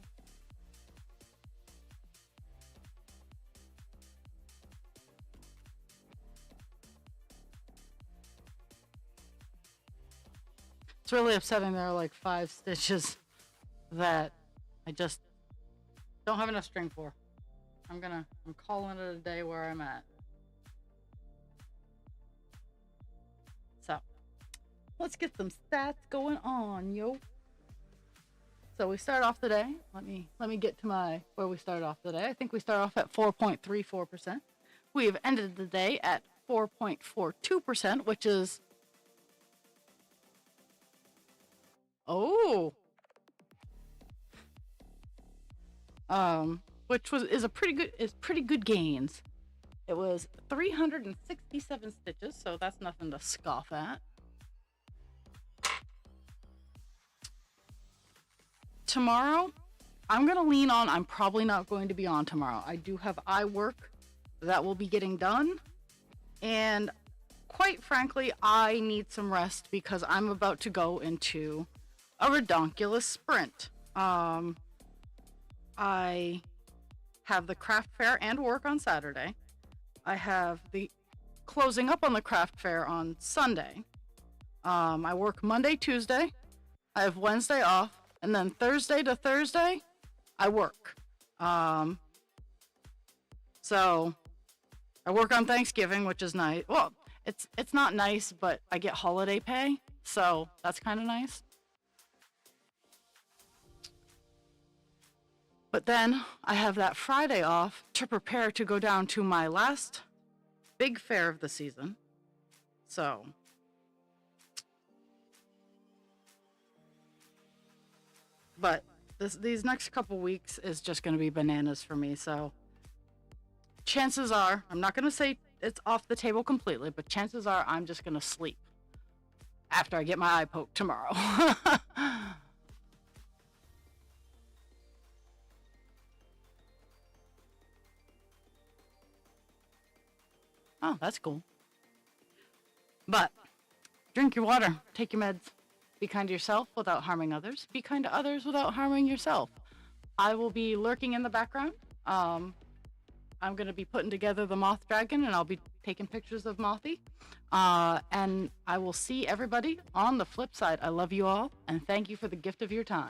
It's really upsetting there are like 5 stitches that I just don't have enough string for. I'm calling it a day where I'm at. So, let's get some stats going on, yo. So we start off the day. Let me get to where we start off the day. I think we start off at 4.34%. We have ended the day at 4.42%, which is oh, which is pretty good gains. It was 367 stitches, so that's nothing to scoff at. Tomorrow, I'm gonna lean on. I'm probably not going to be on tomorrow. I do have eye work that will be getting done, and quite quite frankly, I need some rest because I'm about to go into a redonkulous sprint. I have the craft fair and work on Saturday. I have the closing up on the craft fair on Sunday. I work Monday, Tuesday. I have Wednesday off, and then Thursday to Thursday, I work. So I work on Thanksgiving, which is nice. Well, it's not nice, but I get holiday pay, so that's kind of nice. But then I have that Friday off to prepare to go down to my last big fair of the season. So but these next couple weeks is just going to be bananas for me. So chances are, I'm not going to say it's off the table completely, but chances are I'm just going to sleep after I get my eye poked tomorrow. Oh, that's cool. But drink your water, take your meds, be kind to yourself without harming others, be kind to others without harming yourself. I will be lurking in the background. I'm going to be putting together the moth dragon, and I'll be taking pictures of Mothy. And I will see everybody on the flip side. I love you all, and thank you for the gift of your time.